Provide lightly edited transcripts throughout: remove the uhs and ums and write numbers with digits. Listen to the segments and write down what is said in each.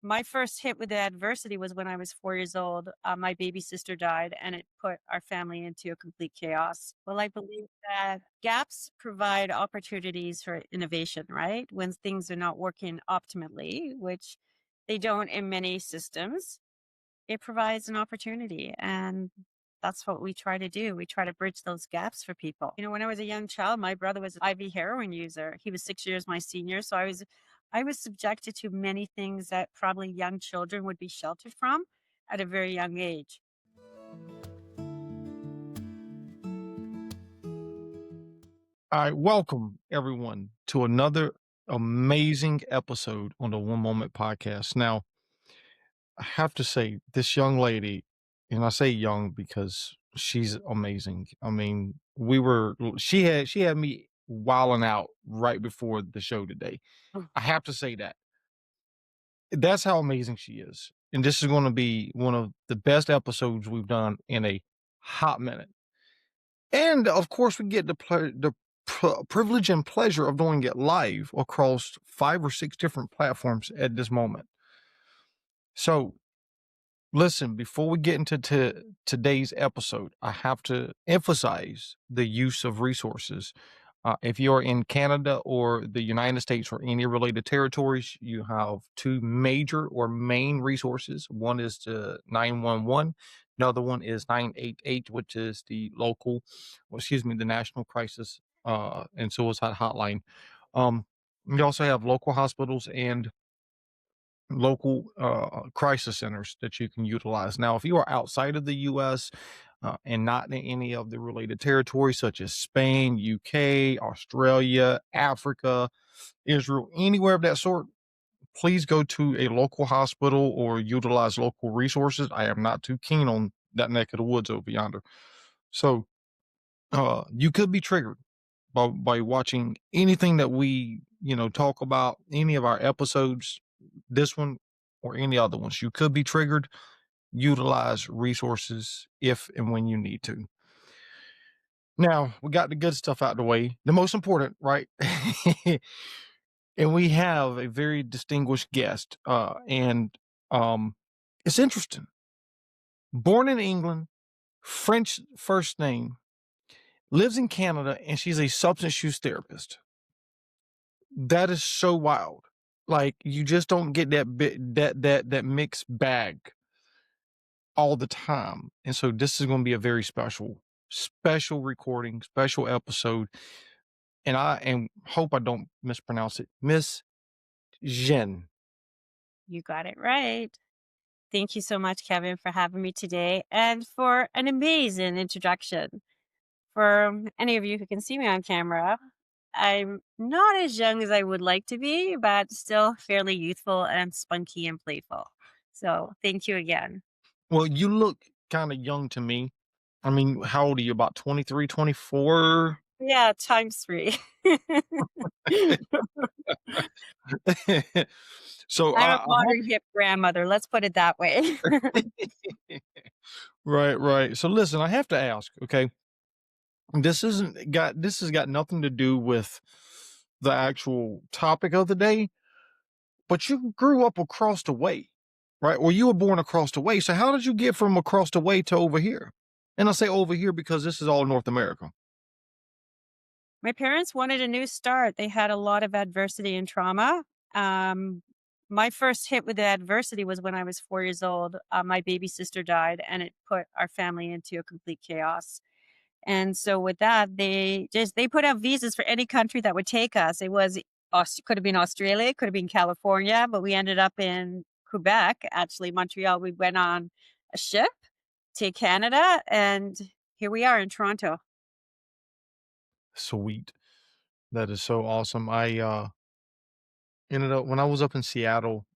My first hit with the adversity was when I was 4 years old. My baby sister died, and it put our family into a complete chaos. Well, I believe that gaps provide opportunities for innovation, right? When things are not working optimally, which they don't in many systems, it provides an opportunity. And that's what we try to do. We try to bridge those gaps for people. When I was a young child, my brother was an IV heroin user. He was 6 years my senior. So I was subjected to many things that probably young children would be sheltered from at a very young age. All right, welcome everyone to another amazing episode on the One Moment Podcast. Now, I have to say, this young lady, and I say young because she's amazing. I mean, she had me wilding out right before the show today. Oh, I have to say that. That's how amazing she is. And this is going to be one of the best episodes we've done in a hot minute. And of course, we get the privilege and pleasure of doing it live across 5 or 6 different platforms at this moment. So, listen, before we get into today's episode, I have to emphasize the use of resources. If you're in Canada or the United States or any related territories, you have two major or main resources. One is the 911. Another one is 988, which is the National Crisis and Suicide Hotline. Um, you also have local hospitals and local crisis centers that you can utilize. Now, if you are outside of the U.S. And not in any of the related territories such as Spain, UK, Australia, Africa, Israel, anywhere of that sort, please go to a local hospital or utilize local resources. I am not too keen on that neck of the woods over yonder. So you could be triggered by watching anything that we, talk about, any of our episodes, this one or any other ones. You could be triggered. Utilize resources if and when you need to. Now we got the good stuff out the way. The most important, right? And we have a very distinguished guest. And it's interesting. Born in England, French first name, lives in Canada, and she's a substance use therapist. That is so wild. Like, you just don't get that mixed bag all the time. And so this is going to be a very special recording, special episode. And hope I don't mispronounce it. Miss Jeanne. you got it right. Thank you so much, Kevin, for having me today and for an amazing introduction. For any of you who can see me on camera, I'm not as young as I would like to be, but still fairly youthful and spunky and playful. So thank you again. Well, you look kind of young to me. I mean, how old are you? About 23, 24? Yeah, times three. So I'm a I modern hip grandmother. Let's put it that way. right. So listen, I have to ask, okay? This has got nothing to do with the actual topic of the day, but you grew up across the way, right? Or you were born across the way. So how did you get from across the way to over here? And I say over here because this is all North America. My parents wanted a new start. They had a lot of adversity and trauma. Um, my first hit with the adversity was when I was 4 years old. My baby sister died, and it put our family into a complete chaos. And so with that, they put out visas for any country that would take us. It was could have been Australia, could have been California, but we ended up in Quebec, actually Montreal. We went on a ship to Canada, and here we are in Toronto. Sweet. That is so awesome. I ended up when I was up in Seattle,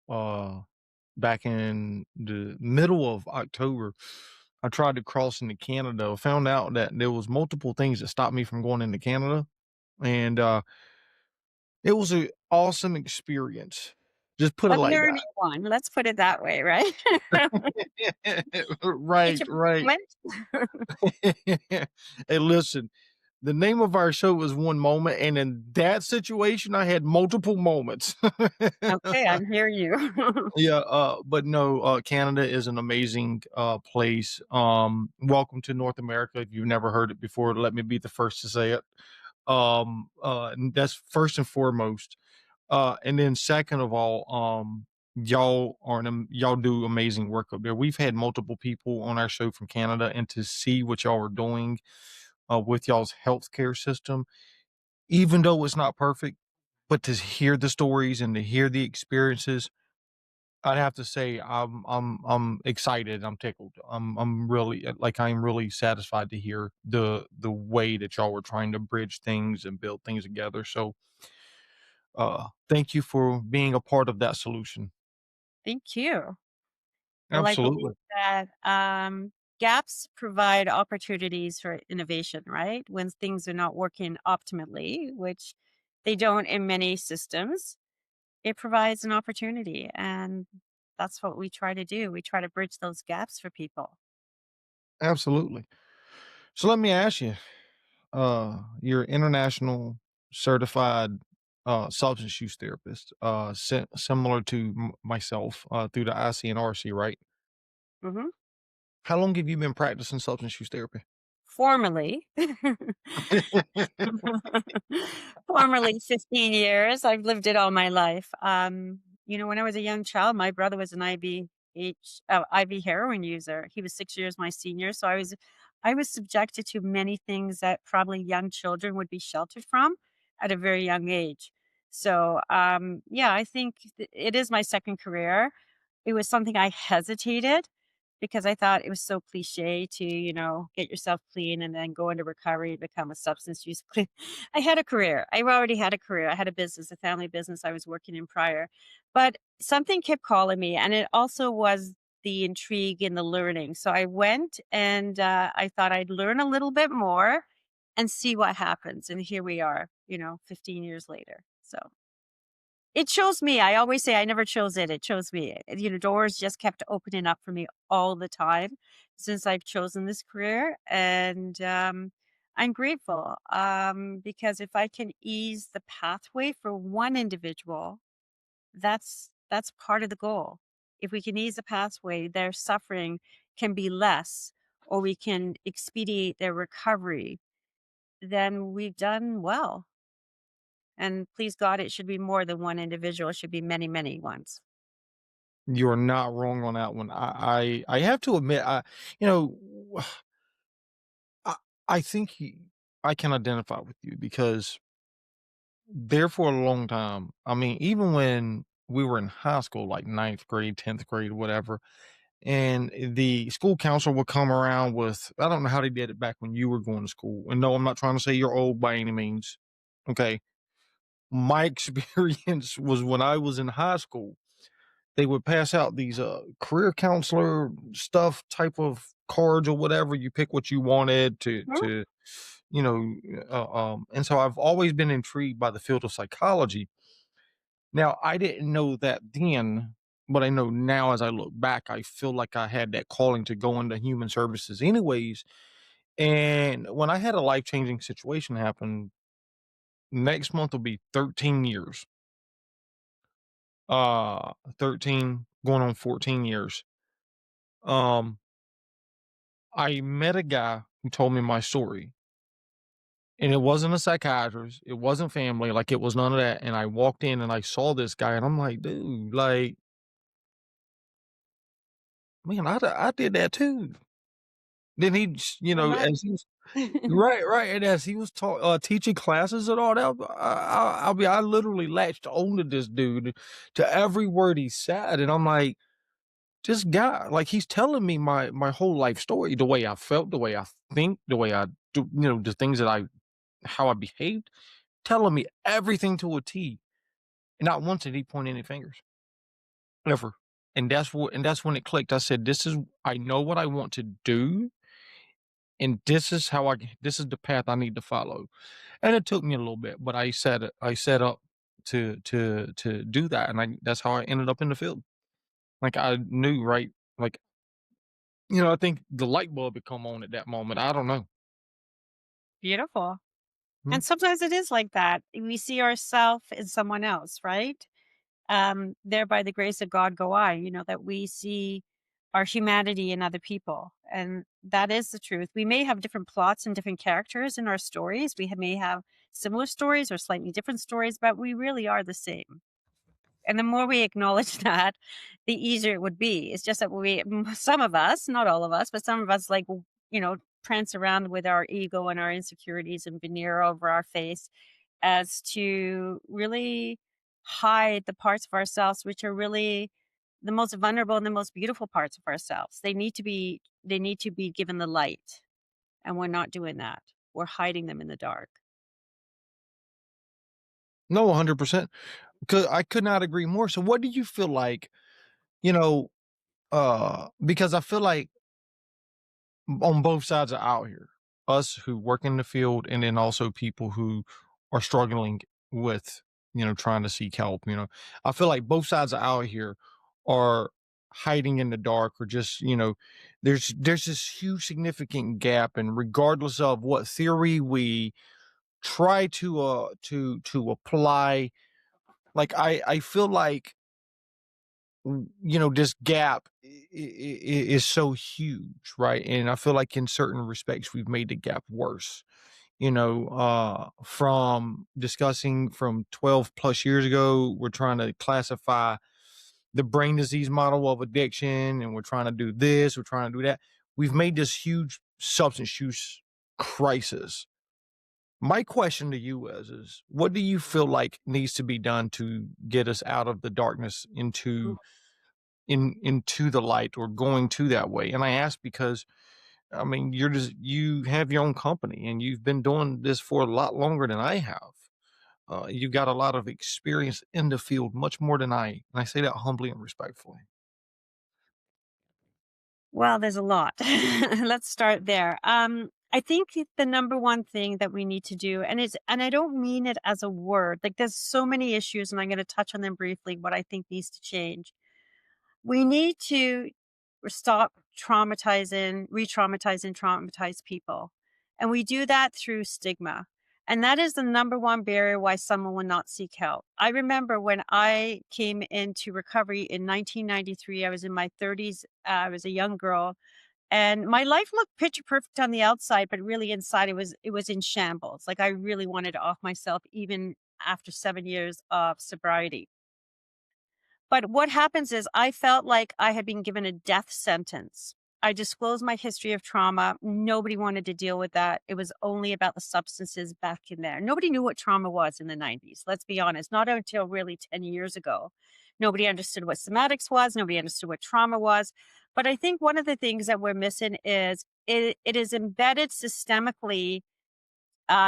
back in the middle of October, I tried to cross into Canada. I found out that there was multiple things that stopped me from going into Canada. And it was an awesome experience. Just put A it like learning one, let's put it that way, right? that. Teach Right, right. moment. Hey, listen. The name of our show was One Moment, and in that situation, I had multiple moments. Okay, I'm hearing you. Yeah, but no, Canada is an amazing, place. Welcome to North America. If you've never heard it before, let me be the first to say it. And that's first and foremost. And then second of all, y'all do amazing work up there. We've had multiple people on our show from Canada, and to see what y'all are doing, with y'all's healthcare system, even though it's not perfect, but to hear the stories and to hear the experiences, I'd have to say I'm excited. I'm tickled. I'm really I'm really satisfied to hear the way that y'all were trying to bridge things and build things together. So, thank you for being a part of that solution. Thank you. Well, I believe Absolutely. that gaps provide opportunities for innovation, right? When things are not working optimally, which they don't in many systems, it provides an opportunity. And that's what we try to do. We try to bridge those gaps for people. Absolutely. So let me ask you, you're international certified substance use therapist, similar to myself, through the IC and RC, right? Hmm. How long have you been practicing substance use therapy? Formally, formerly 15 years. I've lived it all my life. When I was a young child, my brother was an IV heroin user. He was 6 years my senior, so I was subjected to many things that probably young children would be sheltered from at a very young age. So, yeah, I think it is my second career. It was something I hesitated because I thought it was so cliche to, get yourself clean and then go into recovery, become a substance use clean. I had a career. I already had a career. I had a business, a family business I was working in prior. But something kept calling me, and it also was the intrigue in the learning. So I went and I thought I'd learn a little bit more and see what happens. And here we are, 15 years later. So it chose me. I always say I never chose it. It chose me. Doors just kept opening up for me all the time since I've chosen this career. And I'm grateful because if I can ease the pathway for one individual, that's part of the goal. If we can ease the pathway, their suffering can be less, or we can expedite their recovery, then we've done well. And please God, it should be more than one individual. It should be many, many ones. You're not wrong on that one. I have to admit, you know, I, I think I can identify with you because there for a long time. I mean, even when we were in high school, like ninth grade, 10th grade, whatever, and the school counselor would come around with, I don't know how they did it back when you were going to school. And no, I'm not trying to say you're old by any means. Okay. My experience was when I was in high school, they would pass out these career counselor stuff type of cards or whatever. You pick what you wanted Mhm. you know, and so I've always been intrigued by the field of psychology. Now, I didn't know that then, but I know now as I look back, I feel like I had that calling to go into human services anyways. And when I had a life changing situation happen, next month will be 13 years. 13 going on 14 years. Um, I met a guy who told me my story, and it wasn't a psychiatrist, it wasn't family, like, it was none of that, and I walked in and I saw this guy, and I'm like, "Dude, like, man, I did that too." Then he just So as nice. he was right, right, and as he was teaching classes and all that, I literally latched onto this dude, to every word he said, and I'm like, "This guy, like, he's telling me my whole life story, the way I felt, the way I think, the way I do, the things that how I behaved, telling me everything to a T, and not once did he point any fingers, ever. And that's when it clicked. I said, "This is I know what I want to do, and this is the path I need to follow." And it took me a little bit, but I set up to do that, and that's how I ended up in the field. Like, I knew, right? Like, I think the light bulb had come on at that moment. I don't know. Beautiful. Mhm. And sometimes it is like that. We see ourselves in someone else, right? There by the grace of God go I, that we see our humanity in other people. And that is the truth. We may have different plots and different characters in our stories. May have similar stories or slightly different stories, but we really are the same. And the more we acknowledge that, the easier it would be. It's just that some of us, not all of us, but some of us prance around with our ego and our insecurities and veneer over our face as to really hide the parts of ourselves which are really the most vulnerable and the most beautiful parts of ourselves. They need to be given the light, and we're not doing that. We're hiding them in the dark. No, 100%. 'Cause I could not agree more. So what do you feel like, you know, because I feel like on both sides are out here, us who work in the field and then also people who are struggling with, trying to seek help. I feel like both sides are out here are hiding in the dark or just, there's this huge significant gap, and regardless of what theory we try to apply, like I feel like this gap is so huge, right? And I feel like in certain respects we've made the gap worse, from discussing from 12 plus years ago. We're trying to classify the brain disease model of addiction, and we're trying to do this, we're trying to do that. We've made this huge substance use crisis. My question to you is what do you feel like needs to be done to get us out of the darkness into the light, or going to that way? And I ask because I mean, you have your own company and you've been doing this for a lot longer than I have. You've got a lot of experience in the field, much more than I. And I say that humbly and respectfully. Well, there's a lot. Let's start there. I think the number one thing that we need to do, and I don't mean it as a word, like there's so many issues, and I'm going to touch on them briefly, what I think needs to change. We need to stop re-traumatizing traumatized people. And we do that through stigma. And that is the number one barrier why someone will not seek help. I remember when I came into recovery in 1993, I was in my 30s. I was a young girl, and my life looked picture perfect on the outside, but really inside it was in shambles. Like I really wanted to off myself even after 7 years of sobriety. But what happens is I felt like I had been given a death sentence. I disclosed my history of trauma. Nobody wanted to deal with that. It was only about the substances back in there. Nobody knew what trauma was in the 90s. Let's be honest, not until really 10 years ago. Nobody understood what somatics was. Nobody understood what trauma was. But I think one of the things that we're missing is it is embedded systemically,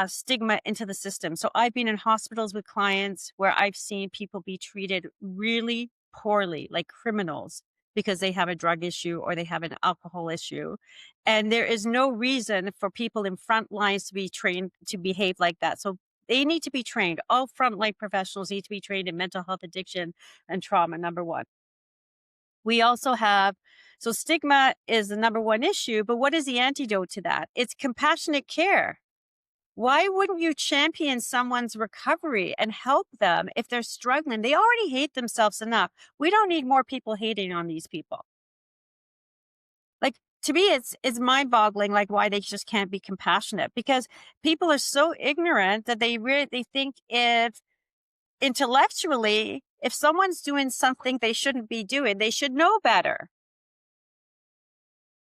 stigma into the system. So I've been in hospitals with clients where I've seen people be treated really poorly, like criminals, because they have a drug issue or they have an alcohol issue. And there is no reason for people in front lines to be trained to behave like that. So they need to be trained. All frontline professionals need to be trained in mental health, addiction, and trauma, number one. We also have, so stigma is the number one issue, but what is the antidote to that? It's compassionate care. Why wouldn't you champion someone's recovery and help them if they're struggling? They already hate themselves enough. We don't need more people hating on these people. Like, to me, it's mind-boggling, like why they just can't be compassionate, because people are so ignorant that they think if intellectually, if someone's doing something they shouldn't be doing, they should know better.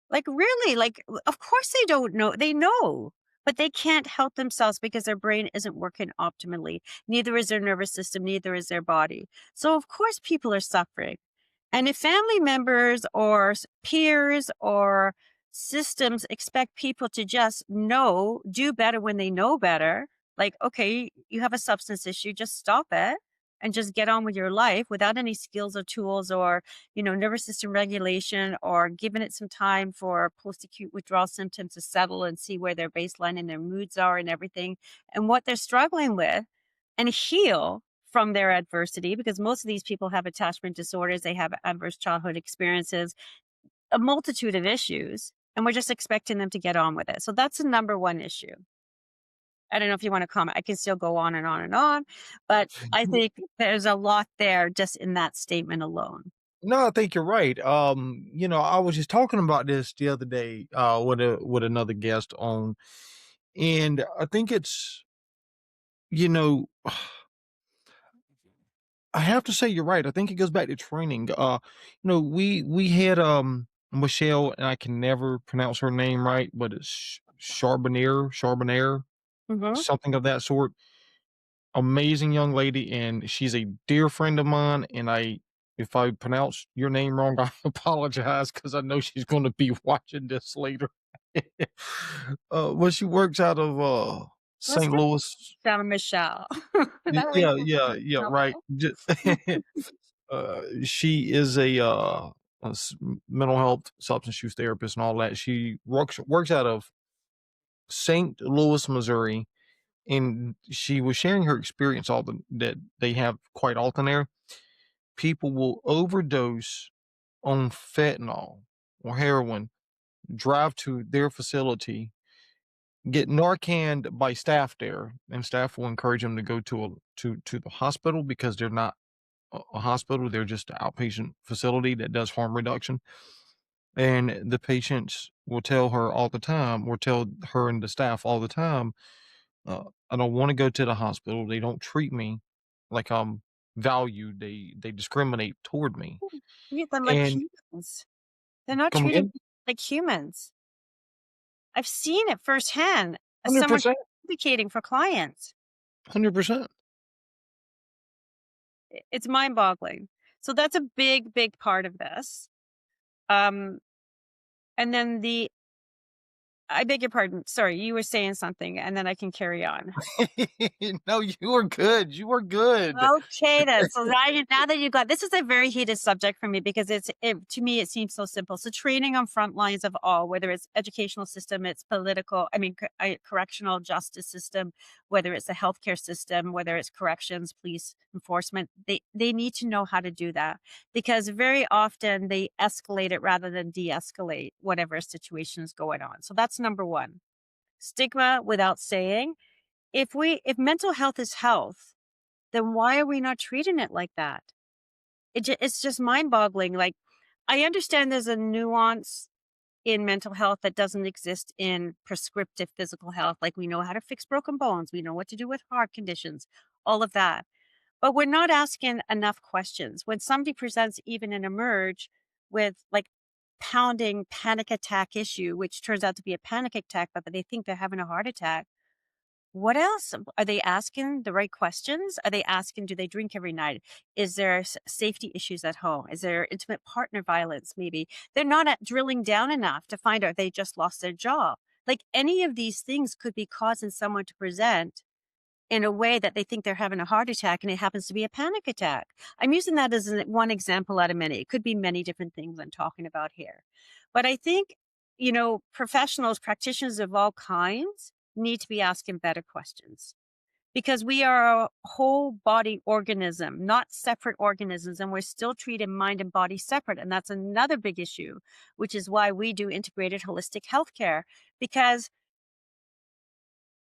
Like, really? Like, of course they don't know. They know, but they can't help themselves because their brain isn't working optimally. Neither is their nervous system, neither is their body. So, of course, people are suffering. And if family members or peers or systems expect people to just do better when they know better, like, okay, you have a substance issue, just stop it and just get on with your life without any skills or tools or, nervous system regulation, or giving it some time for post acute withdrawal symptoms to settle and see where their baseline and their moods are and everything and what they're struggling with, and heal from their adversity, because most of these people have attachment disorders, they have adverse childhood experiences, a multitude of issues, and we're just expecting them to get on with it. So that's the number one issue. I don't know if you want to comment. I can still go on and on and on, but I think there's a lot there just in that statement alone. No, I think you're right. I was just talking about this the other day, with another guest on, and I think it's, you know, I have to say you're right. I think it goes back to training. We had Michelle, and I can never pronounce her name right, but it's Charbonnier, Hmm. something of that sort. Amazing young lady, and she's a dear friend of mine. And if I pronounce your name wrong, I apologize because I know she's going to be watching this later. Well, she works out of Let's St. just Louis. down to Michelle. That way, Yeah, yeah, yeah, no. right. She is mental health substance use therapist and all that. She works out of St. Louis, Missouri, and she was sharing her experience that they have quite often there. People will overdose on fentanyl or heroin, drive to their facility, get Narcaned by staff there, and staff will encourage them to go to the hospital because they're not a hospital, they're just an outpatient facility that does harm reduction. And the patients will tell her all the time, or tell her and the staff all the time, I don't want to go to the hospital. They don't treat me like I'm valued. They discriminate toward me. Treat them like And humans. They're not come treated again? like humans. I've seen it firsthand as someone 100%, advocating for clients. 100%. It's mind-boggling. So that's a big, big part of this. Um, and then I beg your pardon. Sorry, you were saying something, and then I can carry on. No, you were good. You were good. Okay, then. So now that you got this is a very heated subject for me because to me it seems so simple. So training on front lines of all, whether it's educational system, it's political, I mean correctional justice system, whether it's a healthcare system, whether it's corrections, police enforcement, they need to know how to do that because very often they escalate it rather than de-escalate whatever situation is going on. So that's number one. Stigma without saying, if mental health is health, then why are we not treating it like that? It's just mind-boggling. Like, I understand there's a nuance in mental health that doesn't exist in prescriptive physical health. Like, we know how to fix broken bones, we know what to do with heart conditions, all of that. But we're not asking enough questions. When somebody presents even in Emerge with like pounding panic attack issue, which turns out to be a panic attack, but they think they're having a heart attack. What else? Are they asking the right questions? Are they asking, do they drink every night? Is there safety issues at home? Is there intimate partner violence? Maybe they're not drilling down enough to find out they just lost their job. Like any of these things could be causing someone to present in a way that they think they're having a heart attack and it happens to be a panic attack. I'm using that as one example out of many. It could be many different things I'm talking about here. But I think, professionals, practitioners of all kinds need to be asking better questions because we are a whole body organism, not separate organisms, and we're still treating mind and body separate. And that's another big issue, which is why we do integrated holistic healthcare because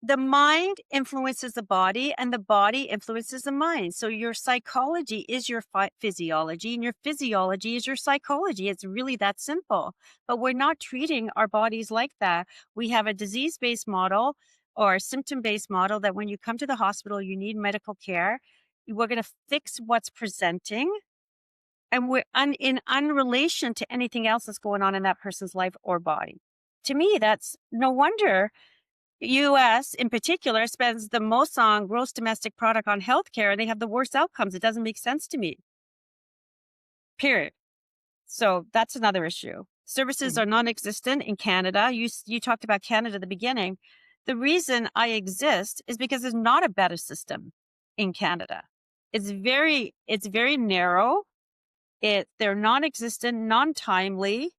the mind influences the body and the body influences the mind. So your psychology is your physiology and your physiology is your psychology. It's really that simple. But we're not treating our bodies like that. We have a disease-based model or a symptom-based model that when you come to the hospital, you need medical care. We're going to fix what's presenting and we're in unrelation to anything else that's going on in that person's life or body. To me, that's no wonder US in particular spends the most on gross domestic product on healthcare and they have the worst outcomes. It doesn't make sense to me. Period. So that's another issue. Services are non-existent in Canada. You talked about Canada at the beginning. The reason I exist is because there's not a better system in Canada. It's very narrow. They're non-existent, non-timely.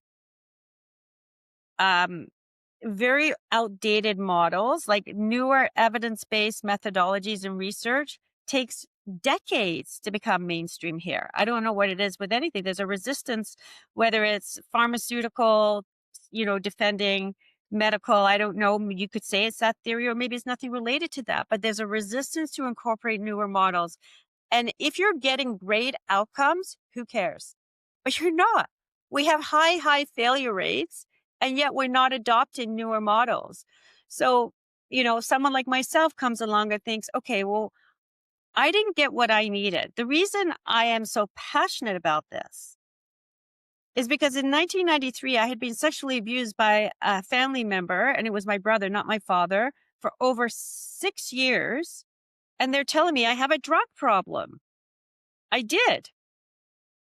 Um, Very outdated models, like newer evidence-based methodologies and research takes decades to become mainstream here. I don't know what it is with anything. There's a resistance, whether it's pharmaceutical, defending medical. I don't know. You could say it's that theory, or maybe it's nothing related to that, but there's a resistance to incorporate newer models. And if you're getting great outcomes, who cares? But you're not. We have high failure rates, and yet we're not adopting newer models. So, someone like myself comes along and thinks, okay, well, I didn't get what I needed. The reason I am so passionate about this is because in 1993, I had been sexually abused by a family member, and it was my brother, not my father, for over 6 years. And they're telling me I have a drug problem. I did.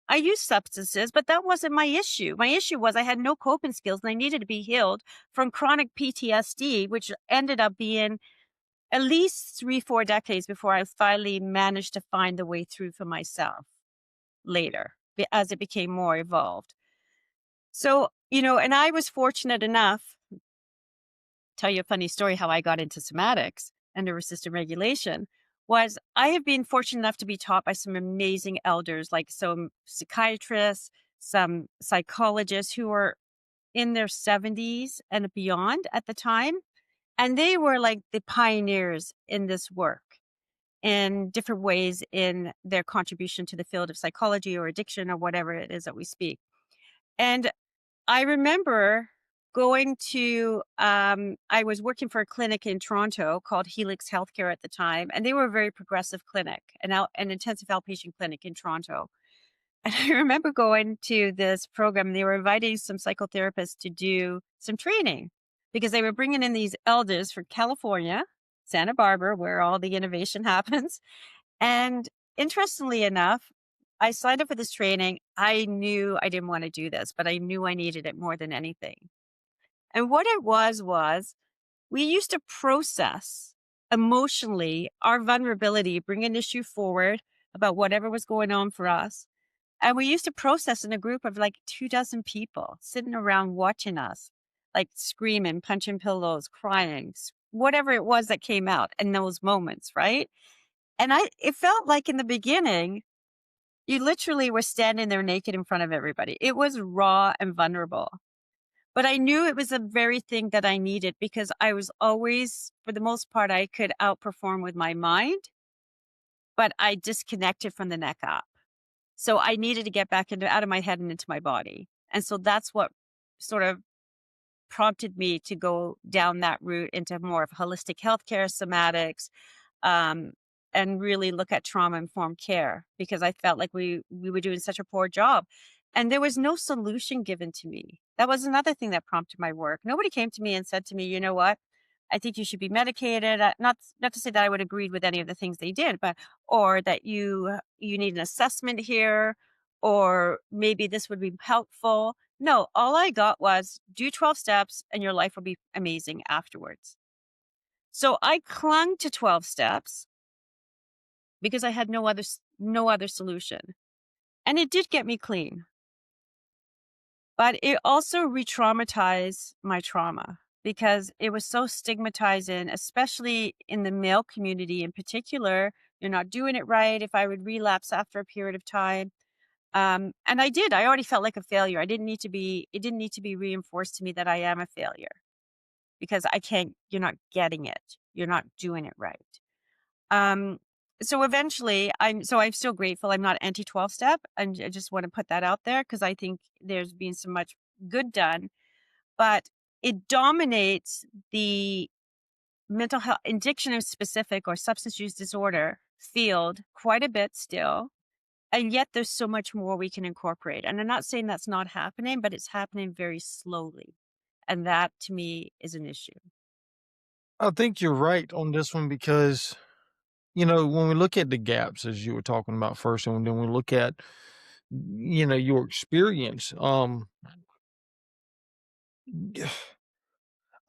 I used substances, but that wasn't my issue. My issue was I had no coping skills and I needed to be healed from chronic PTSD, which ended up being at least 3, 4 decades before I finally managed to find the way through for myself later, as it became more evolved. So, and I was fortunate enough, tell you a funny story how I got into somatics and nervous system regulation was I have been fortunate enough to be taught by some amazing elders, like some psychiatrists, some psychologists who were in their 70s and beyond at the time. And they were like the pioneers in this work in different ways in their contribution to the field of psychology or addiction or whatever it is that we speak. And I remember going to, I was working for a clinic in Toronto called Helix Healthcare at the time, and they were a very progressive clinic, an intensive outpatient clinic in Toronto. And I remember going to this program, they were inviting some psychotherapists to do some training because they were bringing in these elders from California, Santa Barbara, where all the innovation happens. And interestingly enough, I signed up for this training. I knew I didn't want to do this, but I knew I needed it more than anything. And what it was we used to process emotionally our vulnerability, bring an issue forward about whatever was going on for us. And we used to process in a group of like 2 dozen people sitting around watching us, like screaming, punching pillows, crying, whatever it was that came out in those moments, right? And it felt like in the beginning, you literally were standing there naked in front of everybody. It was raw and vulnerable. But I knew it was the very thing that I needed because I was always, for the most part, I could outperform with my mind, but I disconnected from the neck up. So I needed to get back out of my head and into my body. And so that's what sort of prompted me to go down that route into more of holistic healthcare, somatics, um, and really look at trauma informed care because I felt like we were doing such a poor job. And there was no solution given to me. That was another thing that prompted my work. Nobody came to me and said to me, you know what? I think you should be medicated. Not to say that I would agree with any of the things they did, but or that you need an assessment here, or maybe this would be helpful. No, all I got was do 12 steps and your life will be amazing afterwards. So I clung to 12 steps because I had no other solution. And it did get me clean, but it also re-traumatized my trauma because it was so stigmatizing, especially in the male community in particular. You're not doing it right. If I would relapse after a period of time. And I did. I already felt like a failure. It didn't need to be reinforced to me that I am a failure because you're not getting it. You're not doing it right. Um, so eventually I'm still grateful I'm not anti 12 step. And I just want to put that out there because I think there's been so much good done, but it dominates the mental health addiction specific or substance use disorder field quite a bit still. And yet there's so much more we can incorporate. And I'm not saying that's not happening, but it's happening very slowly. And that to me is an issue. I think you're right on this one because, when we look at the gaps as you were talking about first, and then we look at, your experience, I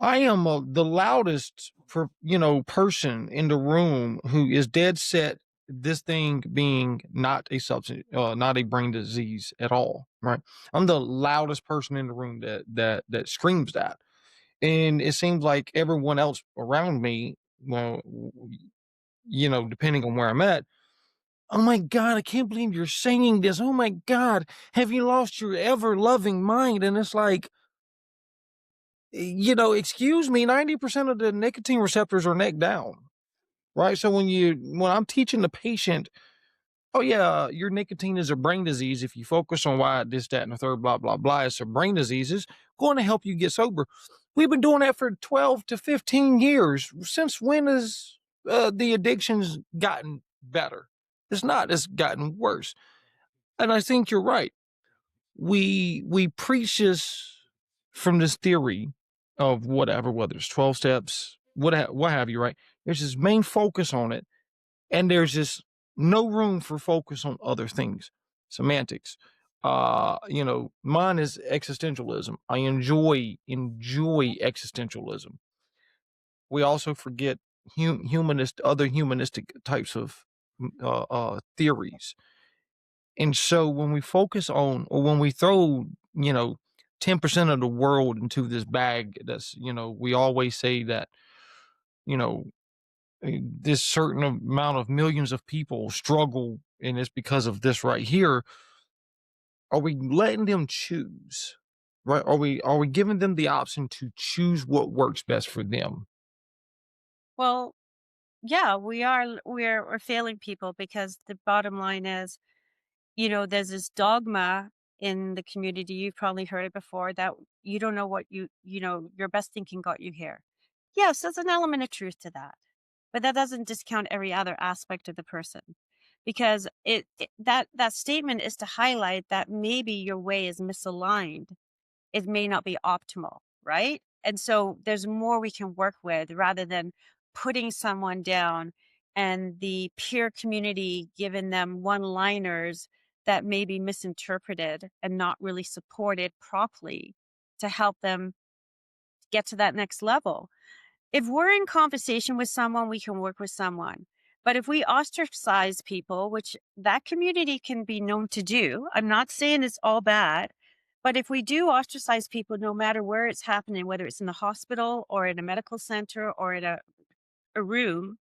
am the loudest person in the room who is dead set this thing being not a substance, not a brain disease at all. Right. I'm the loudest person in the room that screams that. And it seems like everyone else around me, well, depending on where I'm at, oh my God, I can't believe you're saying this. Oh my God, have you lost your ever loving mind? And it's like, excuse me, 90% of the nicotine receptors are neck down, right? So when I'm teaching the patient, oh yeah, your nicotine is a brain disease. If you focus on why this, that, and the third, blah, blah, blah, it's a brain disease, it's going to help you get sober. We've been doing that for 12 to 15 years. Since when has the addictions gotten better? It's not, it's gotten worse. And I think you're right. We preach this from this theory of whatever, whether it's 12 steps, what have you, right? There's this main focus on it, and there's just no room for focus on other things. Semantics. Mine is existentialism. I enjoy existentialism. We also forget other humanistic types of theories. And so when we focus on, or when we throw, 10% of the world into this bag, we always say that, you know, this certain amount of millions of people struggle, and it's because of this right here. Are we letting them choose? Right? Are we giving them the option to choose what works best for them? Well, yeah, we're failing people because the bottom line is, there's this dogma in the community. You've probably heard it before that you don't know what your best thinking got you here. Yes, there's an element of truth to that. But that doesn't discount every other aspect of the person. Because that statement is to highlight that maybe your way is misaligned. It may not be optimal, right? And so there's more we can work with rather than putting someone down and the peer community giving them one-liners that may be misinterpreted and not really supported properly to help them get to that next level. If we're in conversation with someone, we can work with someone. But if we ostracize people, which that community can be known to do, I'm not saying it's all bad, but if we do ostracize people, no matter where it's happening, whether it's in the hospital or in a medical center or in a room,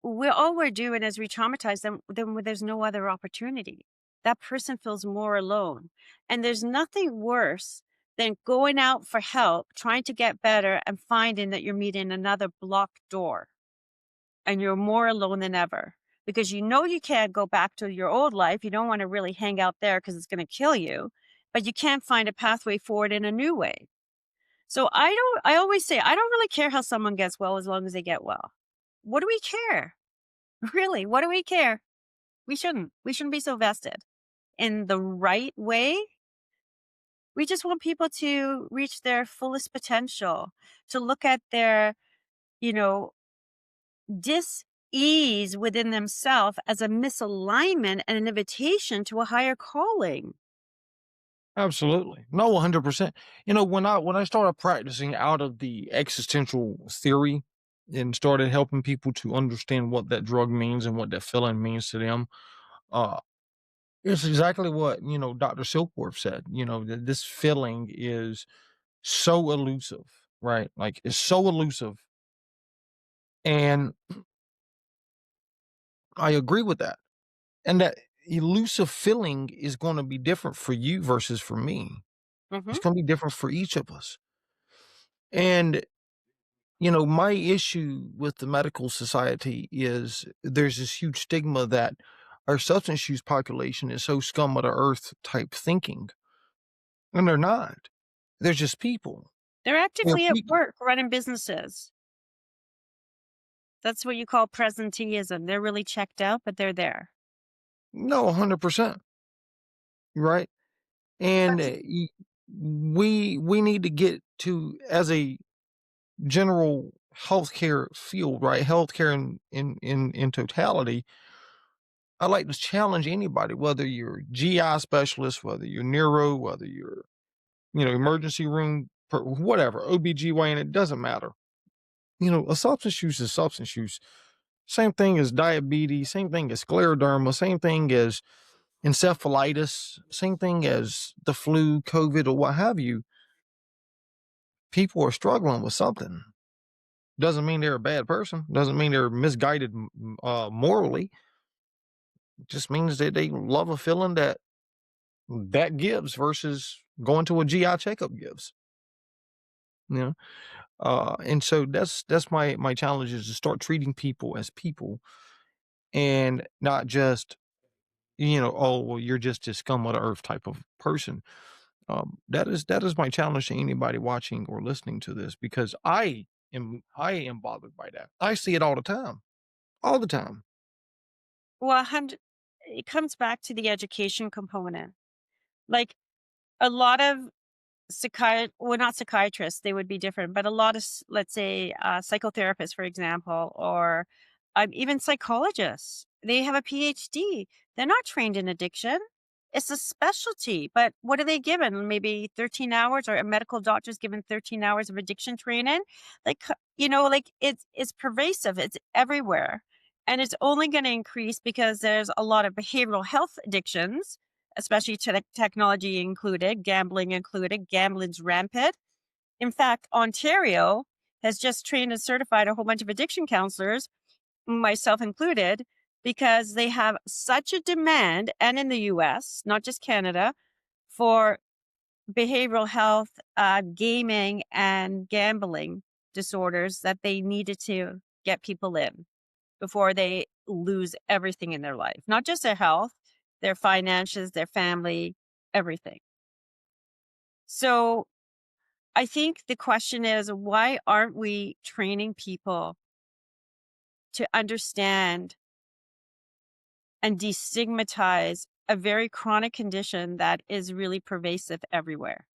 all we're doing is re-traumatize them. Then there's no other opportunity. That person feels more alone. And there's nothing worse than going out for help, trying to get better, and finding that you're meeting another blocked door and you're more alone than ever because you can't go back to your old life. You don't want to really hang out there because it's going to kill you, but you can't find a pathway forward in a new way. So I always say, I don't really care how someone gets well as long as they get well. What do we care? Really, what do we care? We shouldn't. We shouldn't be so vested. In the right way, we just want people to reach their fullest potential, to look at their, you know, dis-ease within themselves as a misalignment and an invitation to a higher calling. Absolutely. No, 100%. When I started practicing out of the existential theory and started helping people to understand what that drug means and what that feeling means to them, uh, it's exactly what, Dr. Silkworth said, that this feeling is so elusive, right? Like it's so elusive. And I agree with that. And that elusive feeling is going to be different for you versus for me. It's Hmm. going to be different for each of us. And my issue with the medical society is there's this huge stigma that our substance use population is so scum of the earth type thinking. And they're not. They're just people. They're They're actively at people. work running businesses. That's what you call presenteeism. They're really checked out, but they're there. No, 100%. Right. And But we need to get to, as a general healthcare field, right? Healthcare in totality. I like to challenge anybody, whether you're a GI specialist, whether you're neuro, whether you're, emergency room, whatever, OBGYN, it doesn't matter. A substance use is substance use. Same thing as diabetes, same thing as scleroderma, same thing as encephalitis, same thing as the flu, COVID, or what have you. People are struggling with something. Doesn't mean they're a bad person. Doesn't mean they're misguided morally. It just means that they love a feeling that gives versus going to a GI checkup gives. you know? And so that's my challenge is to start treating people as people and not just, "Oh, well, you're just a scum of the earth" type of person. That is my challenge to anybody watching or listening to this because I am bothered by that. I see it all the time. Well, it comes back to the education component. Like a lot of well, not psychiatrists, they would be different, but a lot of, let's say, psychotherapists, for example, or even psychologists, they have a PhD. They're not trained in addiction. It's a specialty, but what are they given? Maybe 13 hours, or a medical doctor's given 13 hours of addiction training. Like it's pervasive. It's everywhere. And it's only going to increase because there's a lot of behavioral health addictions, especially to technology included, gambling included. Gambling's rampant. In fact, Ontario has just trained and certified a whole bunch of addiction counselors, myself included, because they have such a demand, and in the US, not just Canada, for behavioral health, gaming, and gambling disorders that they needed to get people in before they lose everything in their life, not just their health, their finances, their family, everything. So I think the question is, why aren't we training people to understand and destigmatize a very chronic condition that is really pervasive everywhere?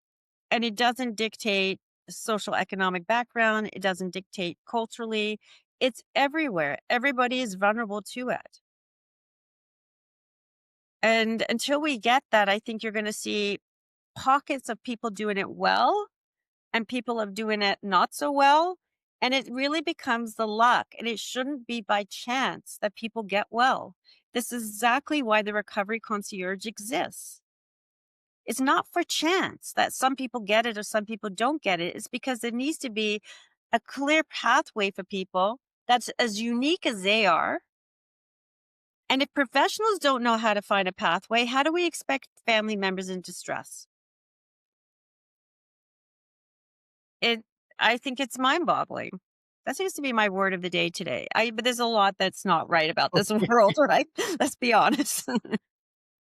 And it doesn't dictate social economic background. It doesn't dictate culturally. It's everywhere. Everybody is vulnerable to it. And until we get that, I think you're going to see pockets of people doing it well and people of doing it not so well. And it really becomes the luck. And it shouldn't be by chance that people get well. This is exactly why the Recovery Concierge exists. It's not for chance that some people get it or some people don't get it. It's because there needs to be a clear pathway for people that's as unique as they are. And if professionals don't know how to find a pathway, how do we expect family members in distress? It I think it's mind-boggling. That seems to be my word of the day today. But there's a lot that's not right about this world, right? Let's be honest.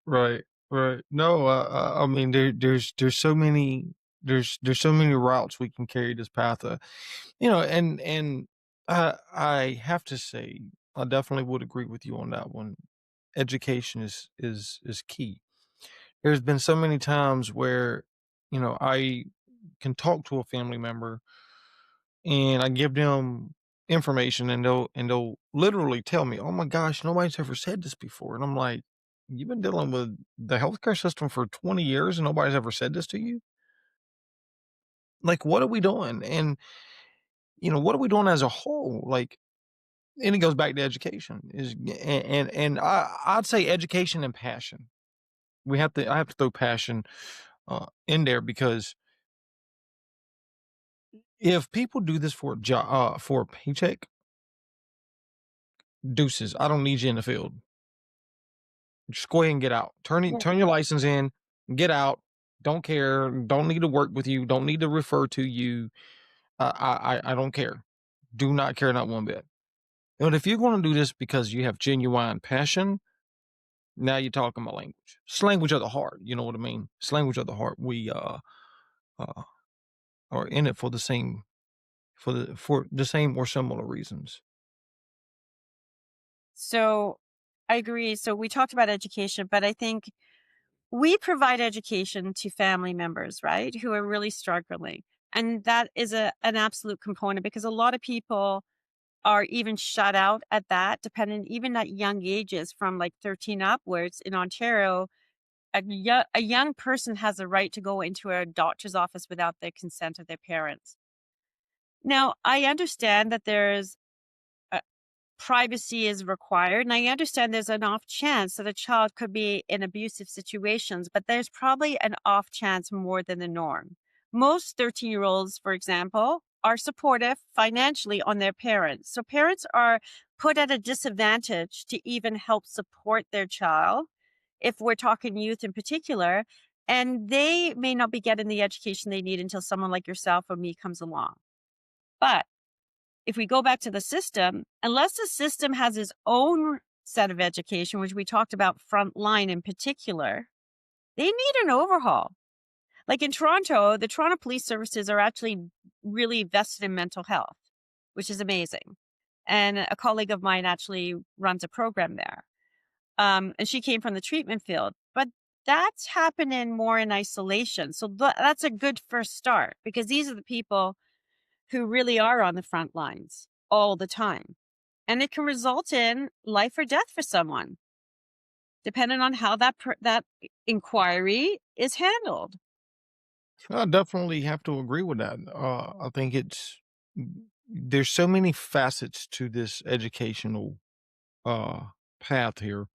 Right, right. No, I mean, there's so many there's so many routes we can carry this path, and I have to say, I definitely would agree with you on that one. Education is key. There's been so many times where, I can talk to a family member and I give them information and they'll literally tell me, "Oh my gosh, nobody's ever said this before." And I'm like, "You've been dealing with the healthcare system for 20 years and nobody's ever said this to you? Like, what are we doing?" And, what are we doing as a whole? Like, and it goes back to education is and I'd say education and passion. I have to throw passion in there because if people do this for a job, for a paycheck, deuces, I don't need you in the field. Just go ahead and get out. Yeah. Turn your license in, get out. Don't care. Don't need to work with you. Don't need to refer to you. I don't care. Do not care, not one bit. But if you're going to do this because you have genuine passion, now you're talking my language. It's language of the heart. You know what I mean? It's language of the heart. We uh are in it for the same for the same or similar reasons. So I agree. So we talked about education, but I think we provide education to family members, right, who are really struggling. And that is an absolute component because a lot of people are even shut out at that, depending even at young ages from like 13 upwards in Ontario. A young person has a right to go into a doctor's office without the consent of their parents. Now, I understand that there's privacy is required. And I understand there's an off chance that a child could be in abusive situations, but there's probably an off chance more than the norm. Most 13-year-olds, for example, are supportive financially on their parents. So parents are put at a disadvantage to even help support their child, if we're talking youth in particular. And they may not be getting the education they need until someone like yourself or me comes along. But if we go back to the system, unless the system has its own set of education, which we talked about frontline in particular, they need an overhaul. Like in Toronto, the Toronto Police Services are actually really vested in mental health, which is amazing. And a colleague of mine actually runs a program there. And she came from the treatment field, but that's happening more in isolation. So that's a good first start because these are the people who really are on the front lines all the time. And it can result in life or death for someone, depending on how that inquiry is handled. I definitely have to agree with that. I think there's so many facets to this educational uh, path here,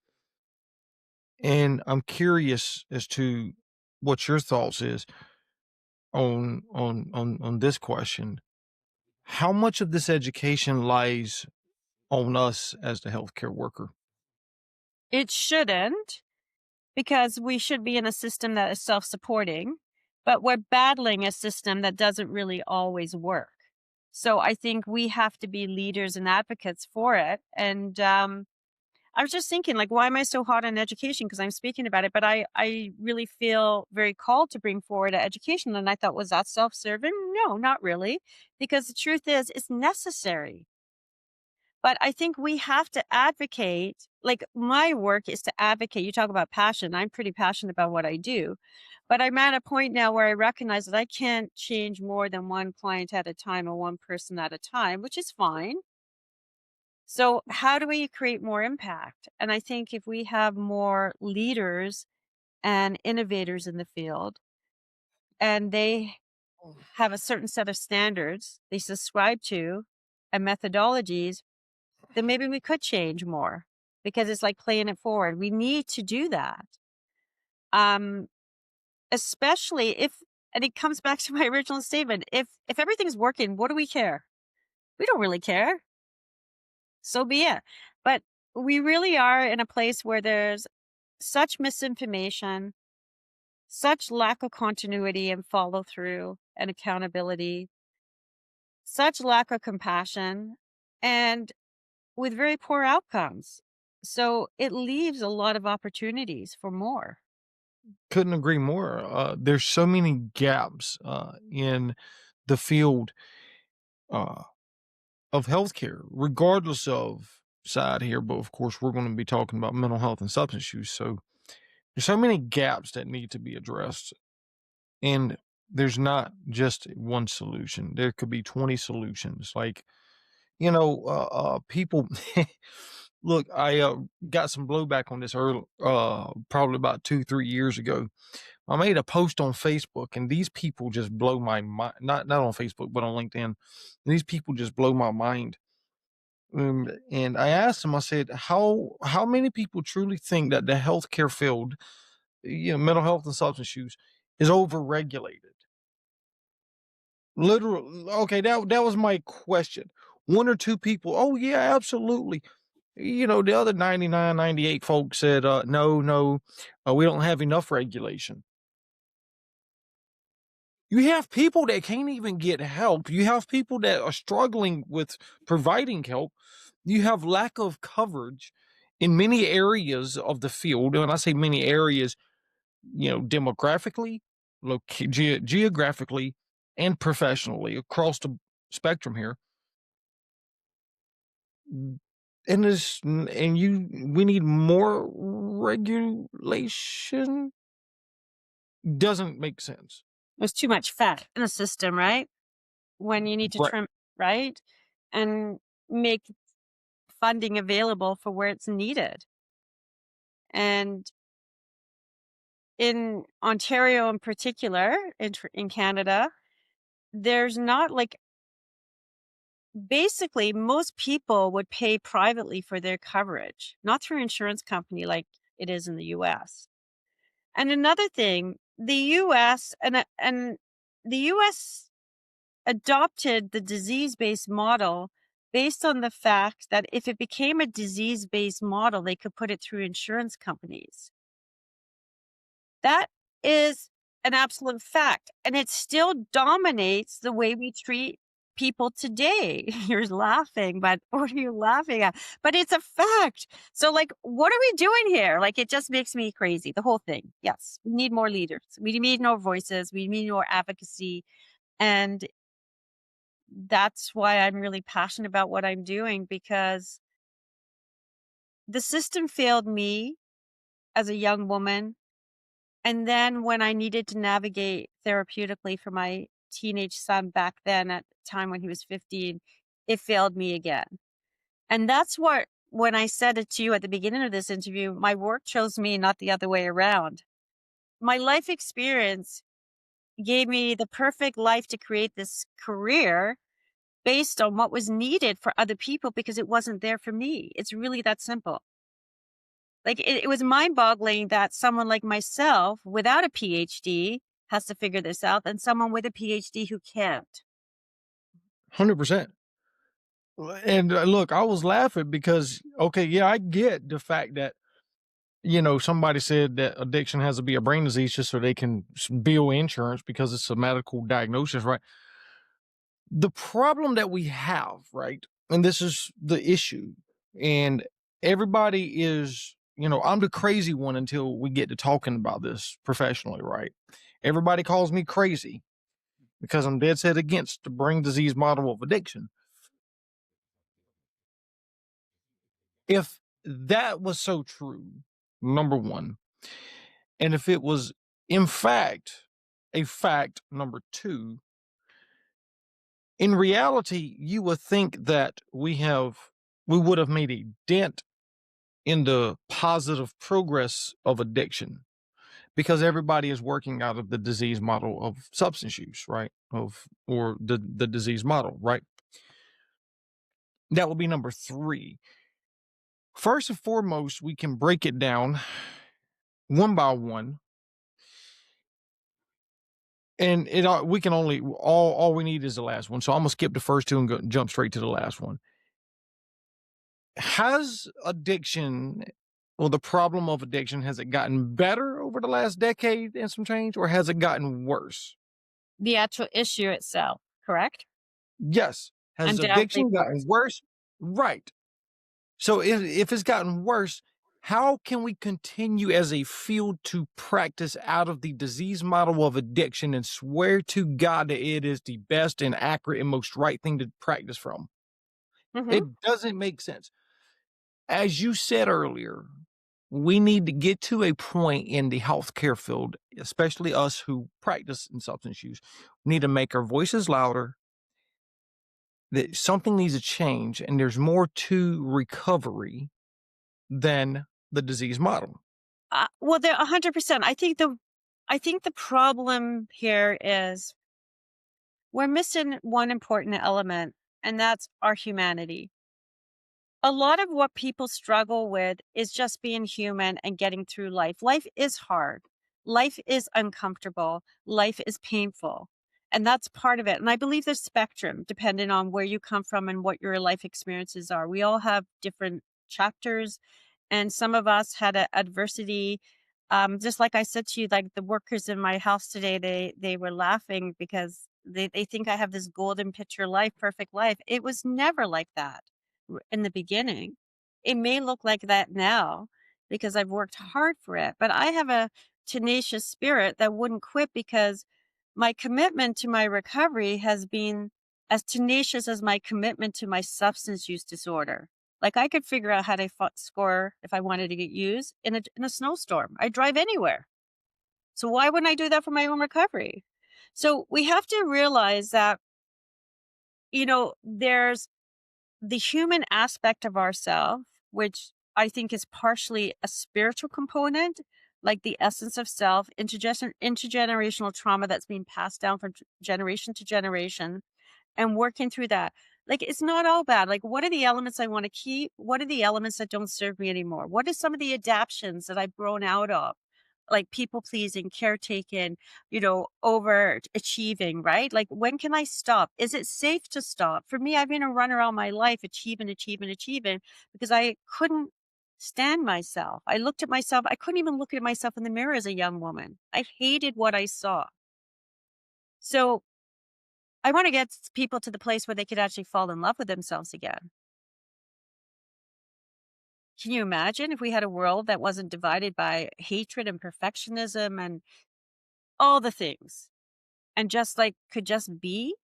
and I'm curious as to what your thoughts is on this question. How much of this education lies on us as the healthcare worker? It shouldn't, because we should be in a system that is self supporting, but we're battling a system that doesn't really always work. So I think we have to be leaders and advocates for it. And I was just thinking, like, why am I so hot on education? Because I'm speaking about it, but I really feel very called to bring forward education. And I thought, was that self serving? No, not really. Because the truth is, it's necessary. But I think we have to advocate. Like, my work is to advocate. You talk about passion. I'm pretty passionate about what I do. But I'm at a point now where I recognize that I can't change more than one client at a time or one person at a time, which is fine. So, how do we create more impact? And I think if we have more leaders and innovators in the field and they have a certain set of standards they subscribe to and methodologies, then maybe we could change more because it's like playing it forward. We need to do that. Um, Especially if, and it comes back to my original statement, if everything's working, what do we care? We don't really care. So be it. But we really are in a place where there's such misinformation, such lack of continuity and follow through and accountability, such lack of compassion, and with very poor outcomes. So it leaves a lot of opportunities for more. Couldn't agree more. There's so many gaps in the field uh, of healthcare, regardless of side here. But of course, we're going to be talking about mental health and substance use. So there's so many gaps that need to be addressed, and there's not just one solution. There could be 20 solutions. Like people. Look, I got some blowback on this early, probably about 2-3 years ago. I made a post on Facebook, and these people just blow my mind. Not on Facebook, but on LinkedIn. These people just blow my mind. And I asked them. I said, "How many people truly think that the healthcare field, mental health and substance use, is overregulated?" Literally, okay, that was my question. One or two people, oh yeah, absolutely. The other 99, 98 folks said, no, no, we don't have enough regulation. You have people that can't even get help. You have people that are struggling with providing help. You have lack of coverage in many areas of the field. And when I say many areas, demographically, geographically, and professionally across the spectrum here. We need more regulation. Doesn't make sense. There's too much fat in the system, right? When you need to Right. trim, right? And make funding available for where it's needed. And in Ontario in particular, in Canada, there's not like, basically most people would pay privately for their coverage, not through insurance company like it is in the US. And another thing, the US and the US adopted the disease-based model based on the fact that if it became a disease-based model, they could put it through insurance companies. That is an absolute fact, and it still dominates the way we treat people today. You're laughing, but what are you laughing at? But it's a fact. So, like, what are we doing here? Like, it just makes me crazy, the whole thing. Yes, we need more leaders. We need more voices. We need more advocacy. And that's why I'm really passionate about what I'm doing because the system failed me as a young woman. And then when I needed to navigate therapeutically for my teenage son back then at the time when he was 15, it failed me again. And that's what, when I said it to you at the beginning of this interview, my work chose me, not the other way around. My life experience gave me the perfect life to create this career based on what was needed for other people because it wasn't there for me. It's really that simple. Like it was mind boggling that someone like myself without a PhD has to figure this out and someone with a PhD who can't. 100%. And look, I was laughing because, okay, yeah, I get the fact that, somebody said that addiction has to be a brain disease just so they can bill insurance because it's a medical diagnosis, right? The problem that we have, right? And this is the issue. And everybody is, I'm the crazy one until we get to talking about this professionally, right? Everybody calls me crazy because I'm dead set against the brain disease model of addiction. If that was so true, number one, and if it was in fact a fact, number two, in reality, you would think that we would have made a dent in the positive progress of addiction because everybody is working out of the disease model of substance use, right? Or the disease model, right? That would be number three. First and foremost, we can break it down one by one. And we can only all we need is the last one. So I'm gonna skip the first two and jump straight to the last one. Has addiction or the problem of addiction, has it gotten better over the last decade and some change, or has it gotten worse? The actual issue itself, correct? Yes. Has Undoubtedly addiction gotten worse. worse? Right. So if it's gotten worse, how can we continue as a field to practice out of the disease model of addiction and swear to God that it is the best and accurate and most right thing to practice from? Hmm. It doesn't make sense. As you said earlier, we need to get to a point in the healthcare field, especially us who practice in substance use, we need to make our voices louder, that something needs to change, and there's more to recovery than the disease model. Well, they're 100%. I think the problem here is we're missing one important element, and that's our humanity. A lot of what people struggle with is just being human and getting through life. Life is hard. Life is uncomfortable. Life is painful. And that's part of it. And I believe there's spectrum depending on where you come from and what your life experiences are. We all have different chapters, and some of us had a adversity. Just like I said to you, like the workers in my house today, they were laughing because they think I have this golden picture life, perfect life. It was never like that in the beginning. It may look like that now because I've worked hard for it, but I have a tenacious spirit that wouldn't quit because my commitment to my recovery has been as tenacious as my commitment to my substance use disorder. Like I could figure out how to score if I wanted to get used in a snowstorm. I drive anywhere. So why wouldn't I do that for my own recovery? So we have to realize that there's the human aspect of ourself, which I think is partially a spiritual component, like the essence of self, intergenerational trauma that's being passed down from generation to generation, and working through that. Like, it's not all bad. Like, what are the elements I want to keep? What are the elements that don't serve me anymore? What are some of the adaptions that I've grown out of? Like people pleasing, caretaking, overachieving, right? Like, when can I stop? Is it safe to stop? For me, I've been a runner all my life, achieving, achieving, achieving, because I couldn't. stand myself. I looked at myself. I couldn't even look at myself in the mirror as a young woman. I hated what I saw. So I want to get people to the place where they could actually fall in love with themselves again. Can you imagine if we had a world that wasn't divided by hatred and perfectionism and all the things and just like could just be